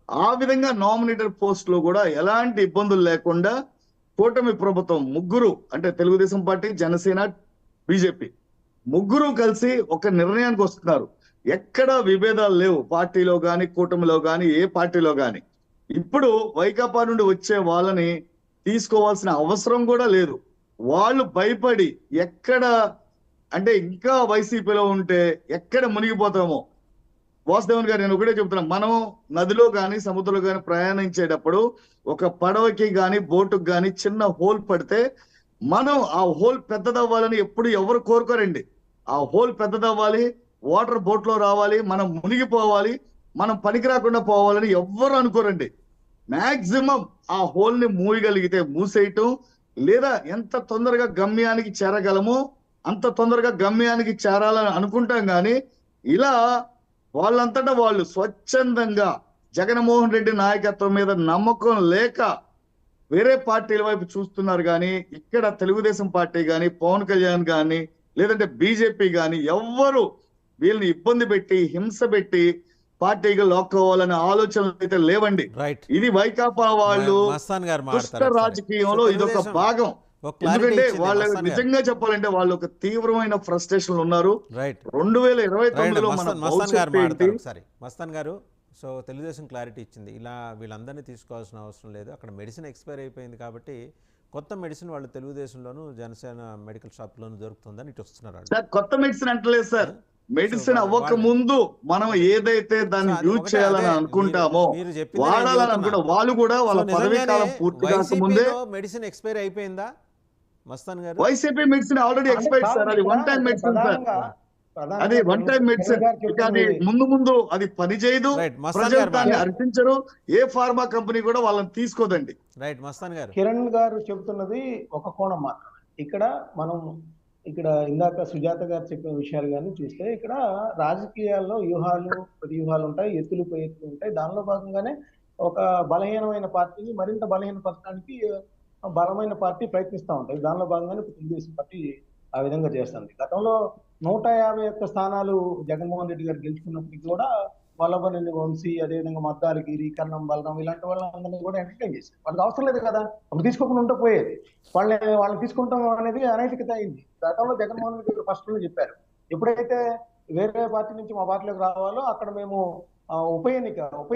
ఆ విధంగా నామినేటెడ్ పోస్టులు కూడా ఎలాంటి ఇబ్బందులు లేకుండా కూటమి ప్రభుత్వం ముగ్గురు, అంటే తెలుగుదేశం పార్టీ, జనసేన, బీజేపీ ముగ్గురు కలిసి ఒక నిర్ణయానికి వస్తున్నారు. ఎక్కడ విభేదాలు లేవు పార్టీలో కానీ, కూటమిలో కానీ, ఏ పార్టీలో కానీ. ఇప్పుడు వైకాపా నుండి వచ్చే వాళ్ళని తీసుకోవాల్సిన అవసరం కూడా లేదు. వాళ్ళు భయపడి ఎక్కడ, అంటే ఇంకా వైసీపీలో ఉంటే ఎక్కడ మునిగిపోతామో. వాసుదేవన్ గారు నేను ఒకటే చెప్తున్నాను, మనం నదిలో కానీ సముద్రంలో కానీ ప్రయాణించేటప్పుడు ఒక పడవకి కానీ బోటుకి కానీ చిన్న హోల్ పడితే మనం ఆ హోల్ పెద్దదవ్వాలని ఎప్పుడు ఎవరు కోరుకోరండి. ఆ హోల్ పెద్దదవ్వాలి, వాటర్ బోట్ లో రావాలి, మనం మునిగిపోవాలి, మనం పనికి రాకుండా పోవాలని ఎవ్వరు అనుకోరండి. మాక్సిమం ఆ హోల్ ని మూయగలిగితే మూసేయటం, లేదా ఎంత తొందరగా గమ్యానికి చేరగలమో అంత తొందరగా గమ్యానికి చేరాలని అనుకుంటాం. కానీ ఇలా వాళ్ళంతటా వాళ్ళు స్వచ్ఛందంగా జగన్మోహన్ రెడ్డి నాయకత్వం మీద నమ్మకం లేక వేరే పార్టీల వైపు చూస్తున్నారు. కానీ ఇక్కడ తెలుగుదేశం పార్టీ కానీ, పవన్ కళ్యాణ్ కానీ, లేదంటే బీజేపీ కానీ ఎవ్వరు వీళ్ళని ఇబ్బంది పెట్టి హింస పెట్టి పార్టీగా లాక్కోవాలనే ఆలోచనలు అయితే లేవండి. రైట్, ఇది వైకాపా వాళ్ళు మస్తాన్ గారు దుష్ట మాట్లాడతారు. రాజకీయంలో ఇదొక భాగం. ఎందుకంటే వాళ్ళు నిజంగా చెప్పాలంటే వాళ్ళు ఒక తీవ్రమైన ఫ్రస్ట్రేషన్ ఉన్నారు. రైట్, 2029లో మన మస్తాన్ గారు భవిష్యత్తు ఏంటి? మాట్లాడతారు ఒకసారి. మస్తాన్ గారు, సో తెలుగుదేశం క్లారిటీ ఇచ్చింది, ఇలా వీళ్ళందరినీ తీసుకోవాల్సిన అవసరం లేదు, అక్కడ మెడిసిన్ ఎక్స్పైర్ అయిపోయింది కాబట్టి కొత్త మెడిసిన్ వాళ్ళు తెలుగుదేశంలోను జనసేన మెడికల్ షాప్లోను దొరుకుతుందని ఇటు వస్తున్నారు వాళ్ళు. సార్ కొత్త మెడిసిన్ అంటలేదు సార్. మెడిసిన్ అవ్వక ముందు మనం ఏదైతే దాన్ని యూజ్ చేయాలని అనుకుంటామో, వాడాలని అనుకుంటా, వాళ్ళు కూడా వాళ్ళ పదవీ కాలం పూర్తి కాకముందే మెడిసిన్ ఎక్స్పైర్ అయిపోయిందా మస్తాన్ గారు? YCP medicine already expired sir. అది వన్ టైం మెడిసిన్ సార్. అది వన్ టైం మెడిసిన్. అది ముందు అది పనిచేయదు, ప్రజలు దాన్ని అర్పించరు, ఏ ఫార్మా కంపెనీ కూడా వాళ్ళని తీసుకోదండి. రైట్, మస్తాన్ గారు. కిరణ్ గారు చెబుతున్నది ఒక కోణం మాత్రం. ఇక్కడ ఇందాక సుజాత గారు చెప్పిన విషయాలు కానీ చూస్తే, ఇక్కడ రాజకీయాల్లో వ్యూహాలు ఉంటాయి, ఎత్తులు పై ఎత్తులు ఉంటాయి. దానిలో భాగంగానే ఒక బలహీనమైన పార్టీని మరింత బలహీనపరచడానికి బలమైన పార్టీ ప్రయత్నిస్తూ ఉంటాయి. దానిలో భాగంగానే తెలుగుదేశం పార్టీ ఆ విధంగా చేస్తుంది. గతంలో 151 స్థానాలు జగన్మోహన్ రెడ్డి గారు గెలుచుకున్నప్పటికీ కూడా వల్లభనేని వంశీ, అదేవిధంగా మద్దాలగిరి, కన్నం బలరాం ఇలాంటి వాళ్ళందరినీ కూడా ఎంటర్టైన్ చేశారు. వాళ్ళకి అవసరం లేదు కదా, అప్పుడు తీసుకోకుండా ఉంటే పోయేది. వాళ్ళని తీసుకుంటాం అనేది అనైతికత అయింది. గతంలో జగన్మోహన్ రెడ్డి గారు ఫస్ట్ లో చెప్పారు, ఎప్పుడైతే వేరే పార్టీ నుంచి మా పార్టీలోకి రావాలో అక్కడ మేము ఉప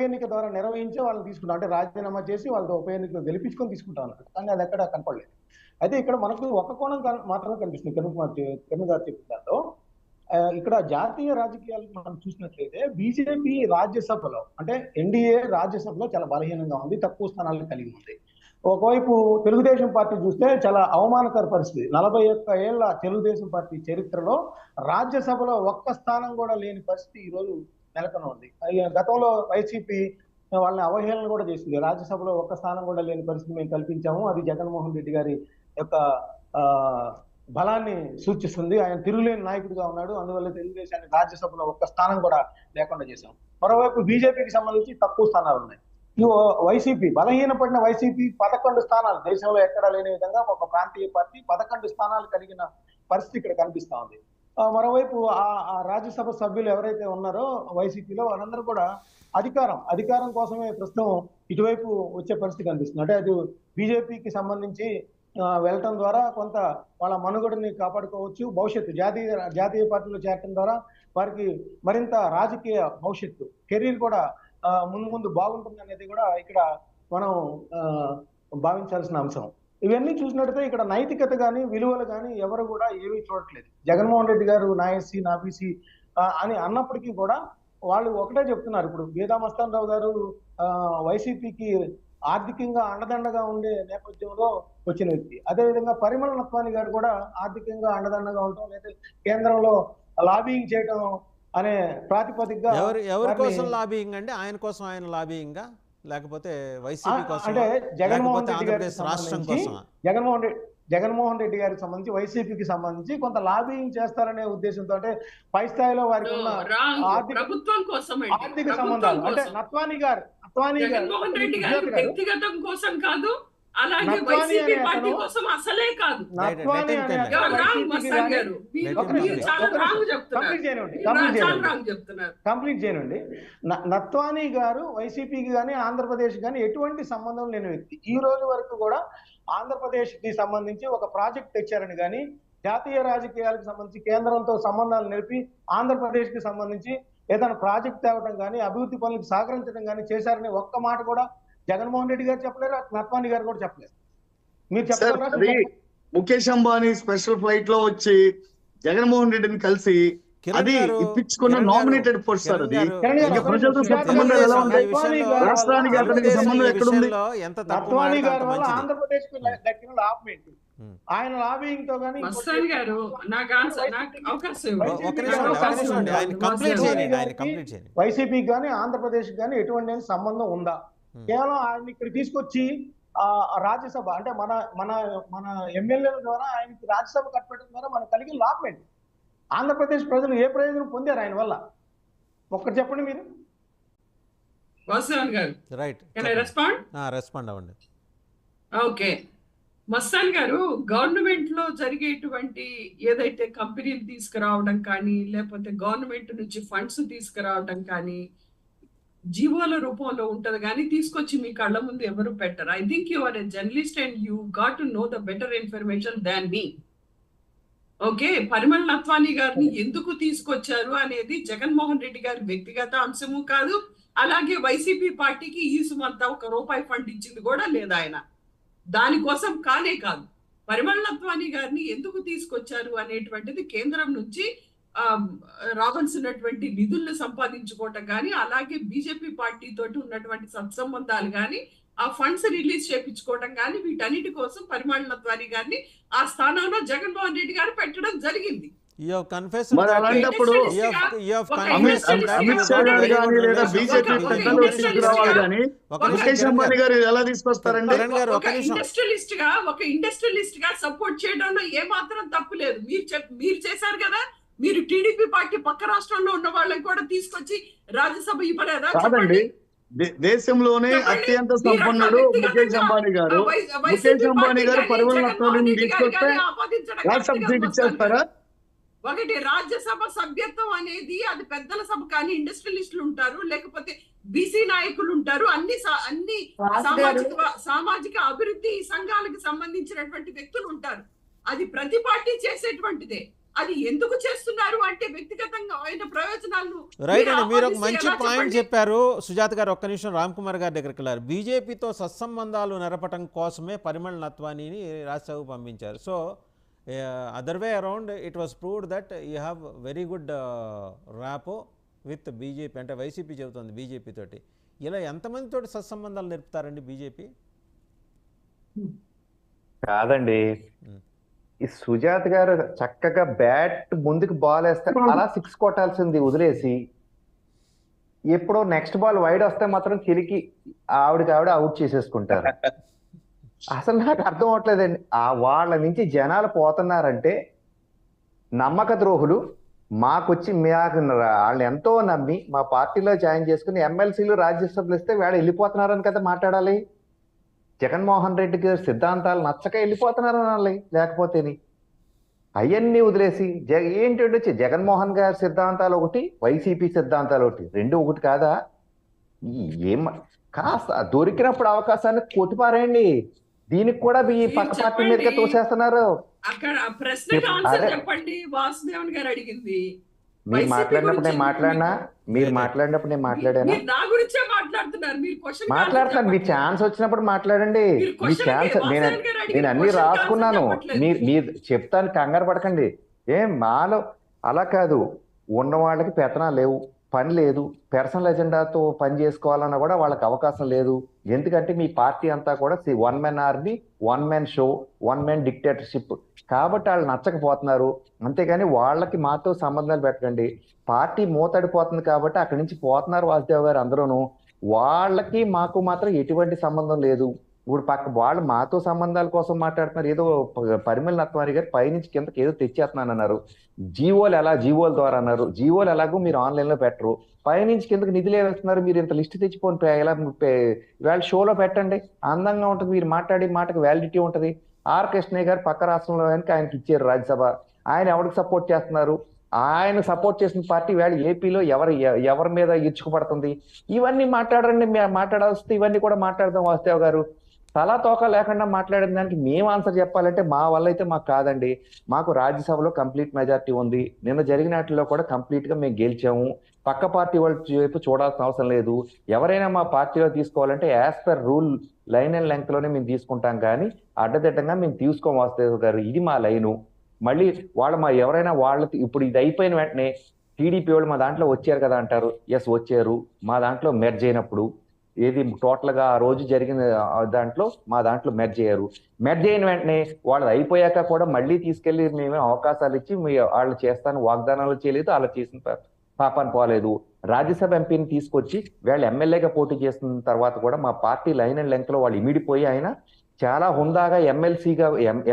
ఎన్నిక ద్వారా నిర్వహించి వాళ్ళని తీసుకుంటాం, అంటే రాజీనామా చేసి వాళ్ళతో ఉప ఎన్నికలో గెలిపించుకొని తీసుకుంటాం అన్నట్టు. కానీ అది ఎక్కడ కనపడలేదు. అయితే ఇక్కడ మనకు ఒక కోణం మాత్రమే కనిపిస్తుంది కిరణ్ గారు చెప్పిన దాంట్లో. ఇక్కడ జాతీయ రాజకీయాలు మనం చూసినట్లయితే బీజేపీ రాజ్యసభలో, అంటే ఎన్డీఏ రాజ్యసభలో చాలా బలహీనంగా ఉంది, తక్కువ స్థానాలు కలిగి ఉంది. ఒకవైపు తెలుగుదేశం పార్టీ చూస్తే చాలా అవమానకర పరిస్థితి. 41 ఏళ్ల తెలుగుదేశం పార్టీ చరిత్రలో రాజ్యసభలో ఒక్క స్థానం కూడా లేని పరిస్థితి ఈ రోజు నెలకొని ఉంది. గతంలో వైసీపీ వాళ్ళని అవహేళన కూడా చేసింది. రాజ్యసభలో ఒక్క స్థానం కూడా లేని పరిస్థితి మేము కల్పించాము, అది జగన్మోహన్ రెడ్డి గారి యొక్క బలాన్ని సూచిస్తుంది, ఆయన తిరుగులేని నాయకుడిగా ఉన్నాడు, అందువల్ల తెలుగుదేశాన్ని రాజ్యసభలో ఒక్క స్థానం కూడా లేకుండా చేశాం. మరోవైపు బీజేపీకి సంబంధించి తక్కువ స్థానాలు ఉన్నాయి. వైసీపీ బలహీనపడిన వైసీపీ 11 స్థానాలు, దేశంలో ఎక్కడా లేని విధంగా ఒక ప్రాంతీయ పార్టీ 11 స్థానాలు కలిగిన పరిస్థితి ఇక్కడ కనిపిస్తా ఉంది. మరోవైపు ఆ రాజ్యసభ సభ్యులు ఎవరైతే ఉన్నారో వైసీపీలో, వాళ్ళందరూ కూడా అధికారం కోసమే ప్రస్తుతం ఇటువైపు వచ్చే పరిస్థితి కనిపిస్తుంది. అంటే అది బీజేపీకి సంబంధించి వెళ్ళటం ద్వారా కొంత వాళ్ళ మనుగడని కాపాడుకోవచ్చు. భవిష్యత్తు జాతీయ పార్టీలో చేరటం ద్వారా వారికి మరింత రాజకీయ భవిష్యత్తు, కెరీర్ కూడా ముందు బాగుంటుంది అనేది కూడా ఇక్కడ మనం భావించాల్సిన అంశం. ఇవన్నీ చూసినట్టయితే ఇక్కడ నైతికత కానీ విలువలు కానీ ఎవరు కూడా ఏమీ చూడట్లేదు. జగన్మోహన్ రెడ్డి గారు నా ఎస్సీ నా బీసీ అని అన్నప్పటికీ కూడా వాళ్ళు ఒకటే చెప్తున్నారు. ఇప్పుడు వేదా మస్తాన్ రావు గారు వైసీపీకి ఆర్థికంగా అండదండగా ఉండే నేపథ్యంలో వచ్చిన వ్యక్తి. అదేవిధంగా పరిమళ నత్వాని గారు కూడా ఆర్థికంగా అండదండగా ఉండటం, లేదా కేంద్రంలో లాబింగ్ చేయడం అనే ప్రాతిపదికగా. ఎవరి కోసం లాబింగ్ అండి? ఆయన కోసం ఆయన లాబింగా, లేకపోతే వైసీపీ కోసం, అంటే జగన్మోహన్ రెడ్డి గారి రాష్ట్రం కోసం? జగన్మోహన్ రెడ్డి గారికి సంబంధించి వైసీపీకి సంబంధించి కొంత లాబింగ్ చేస్తారనే ఉద్దేశంతో, అంటే పై స్థాయిలో వారికి ఉన్న ఆర్థిక సంబంధాలు, అంటే నత్వాని గారు జగన్మోహన్ రెడ్డి గారి వ్యక్తిగతం కోసం కాదు, అలాగే వైసీపీ పార్టీ కోసం అసలే కాదు. కంప్లీట్ చేయనండి. నత్వాని గారు వైసీపీకి కానీ ఆంధ్రప్రదేశ్ కానీ ఎటువంటి సంబంధం లేని వ్యక్తి. ఈ రోజు వరకు కూడా ఆంధ్రప్రదేశ్ కి సంబంధించి ఒక ప్రాజెక్ట్ తెచ్చారని కానీ, జాతీయ రాజకీయాలకు సంబంధించి కేంద్రంతో సంబంధాలు నిలిపి ఆంధ్రప్రదేశ్ కి సంబంధించి ఏదైనా ప్రాజెక్ట్ తేవడం కానీ, అభివృద్ధి పనులకు సహకరించడం కానీ చేశారని ఒక్క మాట కూడా జగన్మోహన్ రెడ్డి గారు చెప్పలేరు, నత్వాని గారు కూడా చెప్పలేరు. మీరు చెప్పారు. ముఖేష్ అంబానీ స్పెషల్ ఫ్లైట్ లో వచ్చి జగన్మోహన్ రెడ్డిని కలిసి అది ఇప్పించుకున్న నామినేటెడ్ పోస్ట్ సార్. అది ప్రజలతో సంబంధం ఎలా ఉంటాయి? రాష్ట్రానికి అతనికి సంబంధం ఎక్కడుంది? నత్వాని గారి వల్ల ఆంధ్రప్రదేశ్ కు దక్కిన లాభం ఏంటి? ఆయన లాబింగ్ తో కానీ మస్తాన్ గారు నాకు అవకాశం ఇవ్వండి. ఒక నిమిషం అండి, ఆయన కంప్లీట్ చేయండి, ఆయన కంప్లీట్ చేయండి. వైసీపీకి కానీ ఆంధ్రప్రదేశ్ కానీ ఎటువంటి సంబంధం ఉందా? కేవలం ఆయన ఇక్కడ తీసుకొచ్చి రాజ్యసభ అంటే మన మన మన ఎమ్మెల్యేల ద్వారా ఆయనకి రాజ్యసభ కట్టడం ద్వారా మనకు కలిగిన లాభం ఏంటి? ఆంధ్రప్రదేశ్ ప్రజలు ఏ ప్రయోజనం పొందారు ఆయన వల్ల? ఒక్కటి చెప్పండి మీరు. వాసుదేవన్ గారు రైట్, రెస్పాండ్ అవ్వండి. ఓకే, మస్తాన్ గారు, గవర్నమెంట్ లో జరిగేటువంటి ఏదైతే కంపెనీలు తీసుకురావడం కానీ, లేకపోతే గవర్నమెంట్ నుంచి ఫండ్స్ తీసుకురావడం కానీ జీవోల రూపంలో ఉంటది కానీ తీసుకొచ్చి మీ కళ్ళ ముందు ఎవరు పెట్టరు. I think you are a journalist and you got to know the better information than me. Okay, Parimal Nathwani గారిని ఎందుకు తీసుకొచ్చారు అనేది జగన్మోహన్ రెడ్డి గారి వ్యక్తిగత అంశము కాదు. అలాగే వైసీపీ పార్టీకి ఈ సుమంతా ₹1 ఫండ్ ఇచ్చింది కూడా లేదు ఆయన. దానికోసం కానే కాదు, పరిమళ్ నత్వానీ గారిని ఎందుకు తీసుకొచ్చారు అనేటువంటిది కేంద్రం నుంచి రావాల్సినటువంటి నిధులను సంపాదించుకోవటం కానీ, అలాగే బీజేపీ పార్టీ తోటి ఉన్నటువంటి సత్సంబంధాలు కానీ, ఆ ఫండ్స్ రిలీజ్ చేయించుకోవడం కానీ, వీటన్నిటి కోసం పరిమళ్ నత్వానీ గారిని ఆ స్థానంలో జగన్మోహన్ రెడ్డి గారు పెట్టడం జరిగింది. మరి అలాంటప్పుడు అమిత్ షా గారు కానీ లేదా బీజేపీ పెద్దలు తీసుకురావాలి కానీ ముఖేష్ అంబానీ గారు ఎలా తీసుకొస్తారండి? ఒక ఇండస్ట్రియలిస్ట్ గా సపోర్ట్ చేయడంలో ఏ మాత్రం తప్పు లేదు. మీరు చేశారు కదా, మీరు టీడీపీ పార్టీ పక్క రాష్ట్రంలో ఉన్న వాళ్ళని కూడా తీసుకొచ్చి రాజ్యసభ ఇవ్వలేదా? కాదండి, దేశంలోనే అత్యంత సంపన్నుడు ముఖేష్ అంబానీ గారు. ముఖేష్ అంబానీ గారు పరిమళ్ నత్వానీని తీసుకొస్తే రాజ్యసభ సీట్ ఇచ్చేస్తారా? ఒకటి, రాజ్యసభ సభ్యత్వం అనేది అది పెద్దల సభ కానీ ఇండస్ట్రియలిస్టులు ఉంటారు, లేకపోతే బీసీ నాయకులు ఉంటారు, అన్ని సామాజిక అభివృద్ధి సంఘాలకు సంబంధించినటువంటి వ్యక్తులు ఉంటారు. అది ప్రతి పార్టీ చేసేటువంటిదే. అది ఎందుకు చేస్తున్నారు అంటే వ్యక్తిగతంగా ఆయన ప్రయోజనాలను. రైట్ అండి, మీరు ఒక మంచి పాయింట్ చెప్పారు సుజాత గారు. ఒక్క నిమిషం రామ్ కుమార్ గారి దగ్గరికి వెళ్ళారు. బీజేపీతో సత్సంబంధాలు నెరపటం కోసమే పరిమళ్ నత్వానీని రాజ్యసభకు పంపించారు. So other way around it was proved that you have very good rapport with BJP, అంటే వైసీపీ చెబుతుంది బీజేపీ తోటి. ఇలా ఎంతమందితో సత్సంబంధాలు నేర్పుతారండి బీజేపీ? కాదండి, ఈ సుజాత్ గారు చక్కగా బ్యాట్ ముందుకు బాల్ వేస్తే అలా 6 కొట్టాల్సింది వదిలేసి, ఎప్పుడో నెక్స్ట్ బాల్ వైడ్ వస్తే మాత్రం కిలికి ఆవిడ అవుట్ చేసేసుకుంటారు. అసలు నాకు అర్థం అవట్లేదండి. వాళ్ళ నుంచి జనాలు పోతున్నారంటే నమ్మక ద్రోహులు. మాకొచ్చి వాళ్ళని ఎంతో నమ్మి మా పార్టీలో జాయిన్ చేసుకుని ఎమ్మెల్సీలు రాజ్యసభలు ఇస్తే వేళ వెళ్ళిపోతున్నారని కదా మాట్లాడాలి. జగన్మోహన్ రెడ్డి గారి సిద్ధాంతాలు నచ్చక వెళ్ళిపోతున్నారని అనాలి. లేకపోతేని అవన్నీ వదిలేసి ఏంటంటే వచ్చి జగన్మోహన్ గారి సిద్ధాంతాలు ఒకటి, వైసీపీ సిద్ధాంతాలు ఒకటి, రెండు ఒకటి కాదా? ఏం కాస్త దొరికినప్పుడు అవకాశాన్ని కొట్టిపారేయండి. దీనికి కూడా ఈ పక్క పార్టీ మీదగా తోసేస్తున్నారు. అక్కడ ప్రశ్నకు ఆన్సర్ చెప్పండి. వాసుదేవన్ గారు అడిగింది. మీరు మాట్లాడినప్పుడు నేను మాట్లాడినా, మీరు మాట్లాడినప్పుడు నేను మాట్లాడానా? నా గురించే మాట్లాడుతున్నారు మీరు. మాట్లాడతాను, మీ ఛాన్స్ వచ్చినప్పుడు మాట్లాడండి. మీ ఛాన్స్ నేను అన్ని రాసుకున్నాను. మీరు చెప్తాను, కంగారు పడకండి. మాలో అలా కాదు, ఉన్న వాళ్ళకి పెత్తనాలు లేవు, పని లేదు, పర్సనల్ ఎజెండాతో పని చేసుకోవాలన్నా కూడా వాళ్ళకి అవకాశం లేదు. ఎందుకంటే మీ పార్టీ అంతా కూడా 1 man army, 1 man show, 1 man dictatorship. కాబట్టి వాళ్ళు నచ్చకపోతున్నారు. అంతేగాని వాళ్ళకి మాతో సంబంధాలు పెట్టకండి. పార్టీ మూతడిపోతుంది కాబట్టి అక్కడి నుంచి పోతున్నారు వాసుదేవ్ గారు అందరూను. వాళ్ళకి మాకు మాత్రం ఎటువంటి సంబంధం లేదు. ఇప్పుడు వాళ్ళు మాతో సంబంధాల కోసం మాట్లాడుతున్నారు. ఏదో పరిమళ్ నత్వానీ గారు పైనుంచి కిందకి ఏదో తెచ్చేస్తున్నానన్నారు. జీవోల ద్వారా అన్నారు. జీవోలు ఎలాగో మీరు ఆన్లైన్లో పెట్టరు, పైనుంచి కిందకి నిధులు వేస్తున్నారు. మీరు ఇంత లిస్ట్ తెచ్చిపోయి ఎలా ఇవాళ షోలో పెట్టండి, అందంగా ఉంటుంది. మీరు మాట్లాడే మాటకు వ్యాలిడిటీ ఉంటుంది. ఆర్ కృష్ణయ్య గారు పక్క రాష్ట్రంలో ఆయనకి ఇచ్చారు రాజ్యసభ. ఆయన ఎవరికి సపోర్ట్ చేస్తున్నారు? ఆయన సపోర్ట్ చేసిన పార్టీ వేళ ఏపీలో ఎవరి మీద ఇచ్చుకుపడుతుంది? ఇవన్నీ మాట్లాడండి. మాట్లాడాల్సి ఇవన్నీ కూడా మాట్లాడదాం. వాసుదేవ్ గారు తలా తోక లేకుండా మాట్లాడిన దానికి మేము ఆన్సర్ చెప్పాలంటే మా వల్ల అయితే మాకు కాదండి. మాకు రాజ్యసభలో కంప్లీట్ మెజారిటీ ఉంది. నిన్న జరిగిన వాటిలో కూడా కంప్లీట్ గా మేము గెలిచాము. పక్క పార్టీ వాళ్ళ వైపు చూడాల్సిన అవసరం లేదు. ఎవరైనా మా పార్టీలో తీసుకోవాలంటే as per rule line and length లోనే మేము తీసుకుంటాం, కానీ అడ్డదిడ్డంగా మేము తీసుకోం. వాసుదేవ్ గారు ఇది మా లైను. మళ్ళీ ఎవరైనా వాళ్ళకి ఇప్పుడు ఇది అయిపోయిన వెంటనే టీడీపీ వాళ్ళు మా దాంట్లో వచ్చారు కదా అంటారు. ఎస్ వచ్చారు, మా దాంట్లో మెర్జ్ అయినప్పుడు ఏది టోటల్గా ఆ రోజు జరిగిన దాంట్లో మా దాంట్లో మెర్జ్ అయ్యారు. మెర్జ్ అయిన వెంటనే వాళ్ళు అయిపోయాక కూడా మళ్ళీ తీసుకెళ్లి మేమే అవకాశాలు ఇచ్చి వాళ్ళు చేస్తాను వాగ్దానాలు చేయలేదు, వాళ్ళు చేసిన పాపాన్ని పోలేదు. రాజ్యసభ ఎంపీని తీసుకొచ్చి వీళ్ళు ఎమ్మెల్యేగా పోటీ చేసిన తర్వాత కూడా మా పార్టీ లైన్ అండ్ లెంగ్త్ లో వాళ్ళు ఇమిడిపోయి ఆయన చాలా హుందాగా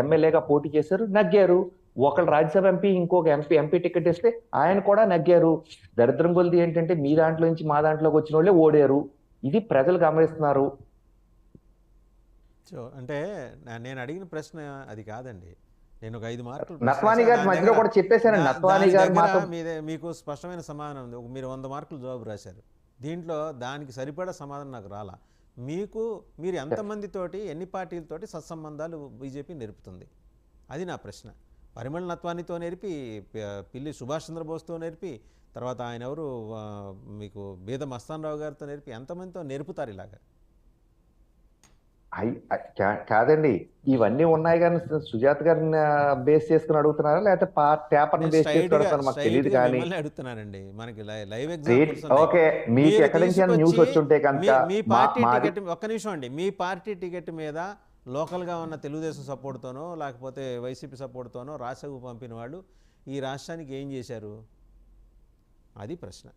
ఎమ్మెల్యేగా పోటీ చేశారు, నగ్గారు. ఒకళ్ళు రాజ్యసభ ఎంపీ, ఇంకొక ఎంపీ టికెట్ ఇస్తే ఆయన కూడా నగ్గారు. దరిద్రం కొలిది ఏంటంటే మీ దాంట్లో నుంచి మా దాంట్లోకి వచ్చిన వాళ్ళే ఓడారు. ఇది ప్రజలు గమనిస్తున్నారు. సో అంటే నేను అడిగిన ప్రశ్న అది కాదండి. నేను ఒక 5 మార్కులు నత్వాని గారి మధ్యలో కూడా చెప్పేశానండి. నత్వాని గారు మాతో మీకు స్పష్టమైన సమాధానం ఉంది. మీరు 100 మార్కులు జవాబు రాశారు. దీంట్లో దానికి సరిపడా సమాధానం నాకు రాలా. మీరు ఎంతమందితోటి ఎన్ని పార్టీలతోటి సత్సంబంధాలు బీజేపీ నేర్పుతుంది? అది నా ప్రశ్న. పరిమళ నత్వానితో నేర్పి, పిల్లి సుభాష్ చంద్రబోస్తో నేర్పి, తర్వాత ఆయన ఎవరు మీకు బీద మస్తాన్ రావు గారితో నేర్పి ఎంతమందితో నేర్పుతారు ఇలాగా? కాదండి, ఇవన్నీ ఉన్నాయి కానీ సుజాత గారిని బేస్ చేసుకుని అడుగుతున్నారా లేకపోతే పేపర్ బేస్ చేసుకుని అడుగుతారా మాకు తెలియదు కానీ అడుగుతున్నానండి. మనకి లైవ్ ఓకే, మీకు ఎక్కడి నుంచి న్యూస్ వచ్చుంటే కనుక మీ పార్టీ టికెట్, ఒక్క నిమిషం అండి, మీ పార్టీ టికెట్ మీద లోకల్గా ఉన్న తెలుగుదేశం సపోర్ట్తోనో లేకపోతే వైసీపీ సపోర్ట్తోనో రాజ్యసభకు పంపిన వాళ్ళు ఈ రాష్ట్రానికి ఏం చేశారు? అది ప్రశ్న.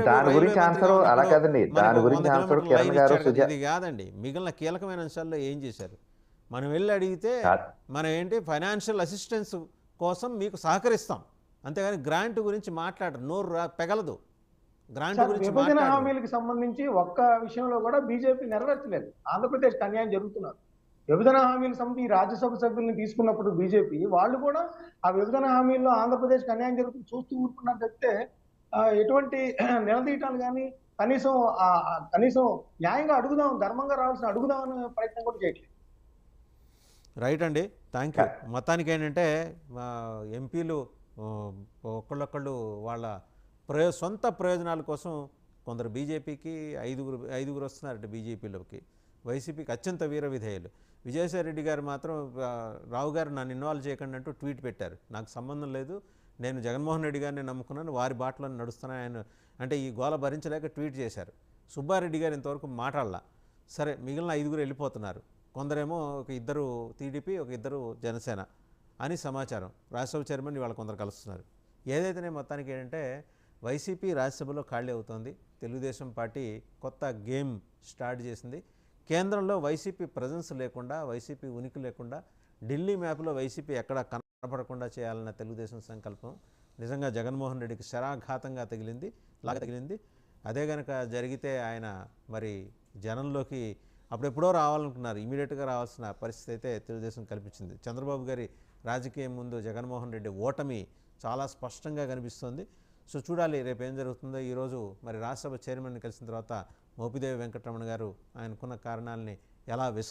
దాని గురించి ఆన్సర్ అలా కాదండి, దాని గురించి ఆన్సర్ కిరణ్ గారు ఇది కాదండి. మిగిలిన కీలకమైన అంశాల్లో ఏం చేశారు? మనం వెళ్ళి అడిగితే మనం ఏంటి ఫైనాన్షియల్ అసిస్టెన్స్ కోసం మీకు సహకరిస్తాం, అంతేగాని గ్రాంట్ గురించి మాట్లాడరు. నోరు పెగలదు. గ్రాంట్ గురించి విభజన హామీలకు సంబంధించి ఒక్క విషయంలో కూడా బీజేపీ నెరవేర్చలేదు. ఆంధ్రప్రదేశ్ అన్యాయం జరుగుతున్నారు. విభజన హామీలకు సంబంధించి రాజ్యసభ సభ్యులను తీసుకున్నప్పుడు బీజేపీ వాళ్ళు కూడా ఆ విభజన హామీల్లో ఆంధ్రప్రదేశ్కి అన్యాయం జరుగుతుంది చూస్తూ ఊరుకున్నారు తప్పితే ఎటువంటి నిలదీయటాలు కానీ కనీసం న్యాయంగా అడుగుదాం, ధర్మంగా రావాల్సిన అడుగుదామనే ప్రయత్నం కూడా చేయట్లేదు. రైట్ అండి, థ్యాంక్ యూ. మొత్తానికి ఏంటంటే ఎంపీలు ఒకళ్ళొక్కళ్ళు వాళ్ళ సొంత ప్రయోజనాల కోసం కొందరు బీజేపీకి ఐదుగురు వస్తున్నారట బీజేపీలోకి. వైసీపీకి అత్యంత వీర విధేయులు. విజయసాయి రెడ్డి గారు మాత్రం రావు గారు నన్ను ఇన్వాల్వ్ చేయకండి అంటూ ట్వీట్ పెట్టారు. నాకు సంబంధం లేదు, నేను జగన్మోహన్ రెడ్డి గారిని నమ్ముకున్నాను, వారి బాటలో నడుస్తున్నాను ఆయన అంటే ఈ గోల భరించలేక ట్వీట్ చేశారు. సుబ్బారెడ్డి గారు ఇంతవరకు మాట్లాడలా. సరే, మిగిలిన 5 వెళ్ళిపోతున్నారు. కొందరేమో ఒక 2 టీడీపీ, ఒక 2 జనసేన అని సమాచారం. రాజ్యసభ చైర్మన్ ఇవాళ కొందరు కలుస్తున్నారు. ఏదైతేనే మొత్తానికి ఏంటంటే వైసీపీ రాజ్యసభలో ఖాళీ అవుతోంది. తెలుగుదేశం పార్టీ కొత్త గేమ్ స్టార్ట్ చేసింది. కేంద్రంలో వైసీపీ ప్రజెన్స్ లేకుండా, వైసీపీ ఉనికి లేకుండా, ఢిల్లీ మ్యాప్లో వైసీపీ ఎక్కడ కనపడకుండా చేయాలన్న తెలుగుదేశం సంకల్పం నిజంగా జగన్మోహన్ రెడ్డికి శరాఘాతంగా తగిలింది. అదే కనుక జరిగితే ఆయన మరి జనంలోకి అప్పుడెప్పుడో రావాలనుకున్నారు, ఇమీడియట్గా రావాల్సిన పరిస్థితి అయితే తెలుగుదేశం కల్పించింది. చంద్రబాబు గారి రాజకీయం ముందు జగన్మోహన్ రెడ్డి ఓటమి చాలా స్పష్టంగా కనిపిస్తోంది. సో చూడాలి రేపు ఏం జరుగుతుందో. ఈరోజు మరి రాజ్యసభ చైర్మన్ కలిసిన తర్వాత మోపిదేవి వెంకటరమణ గారు ఆయనకున్న కారణాలని ఎలా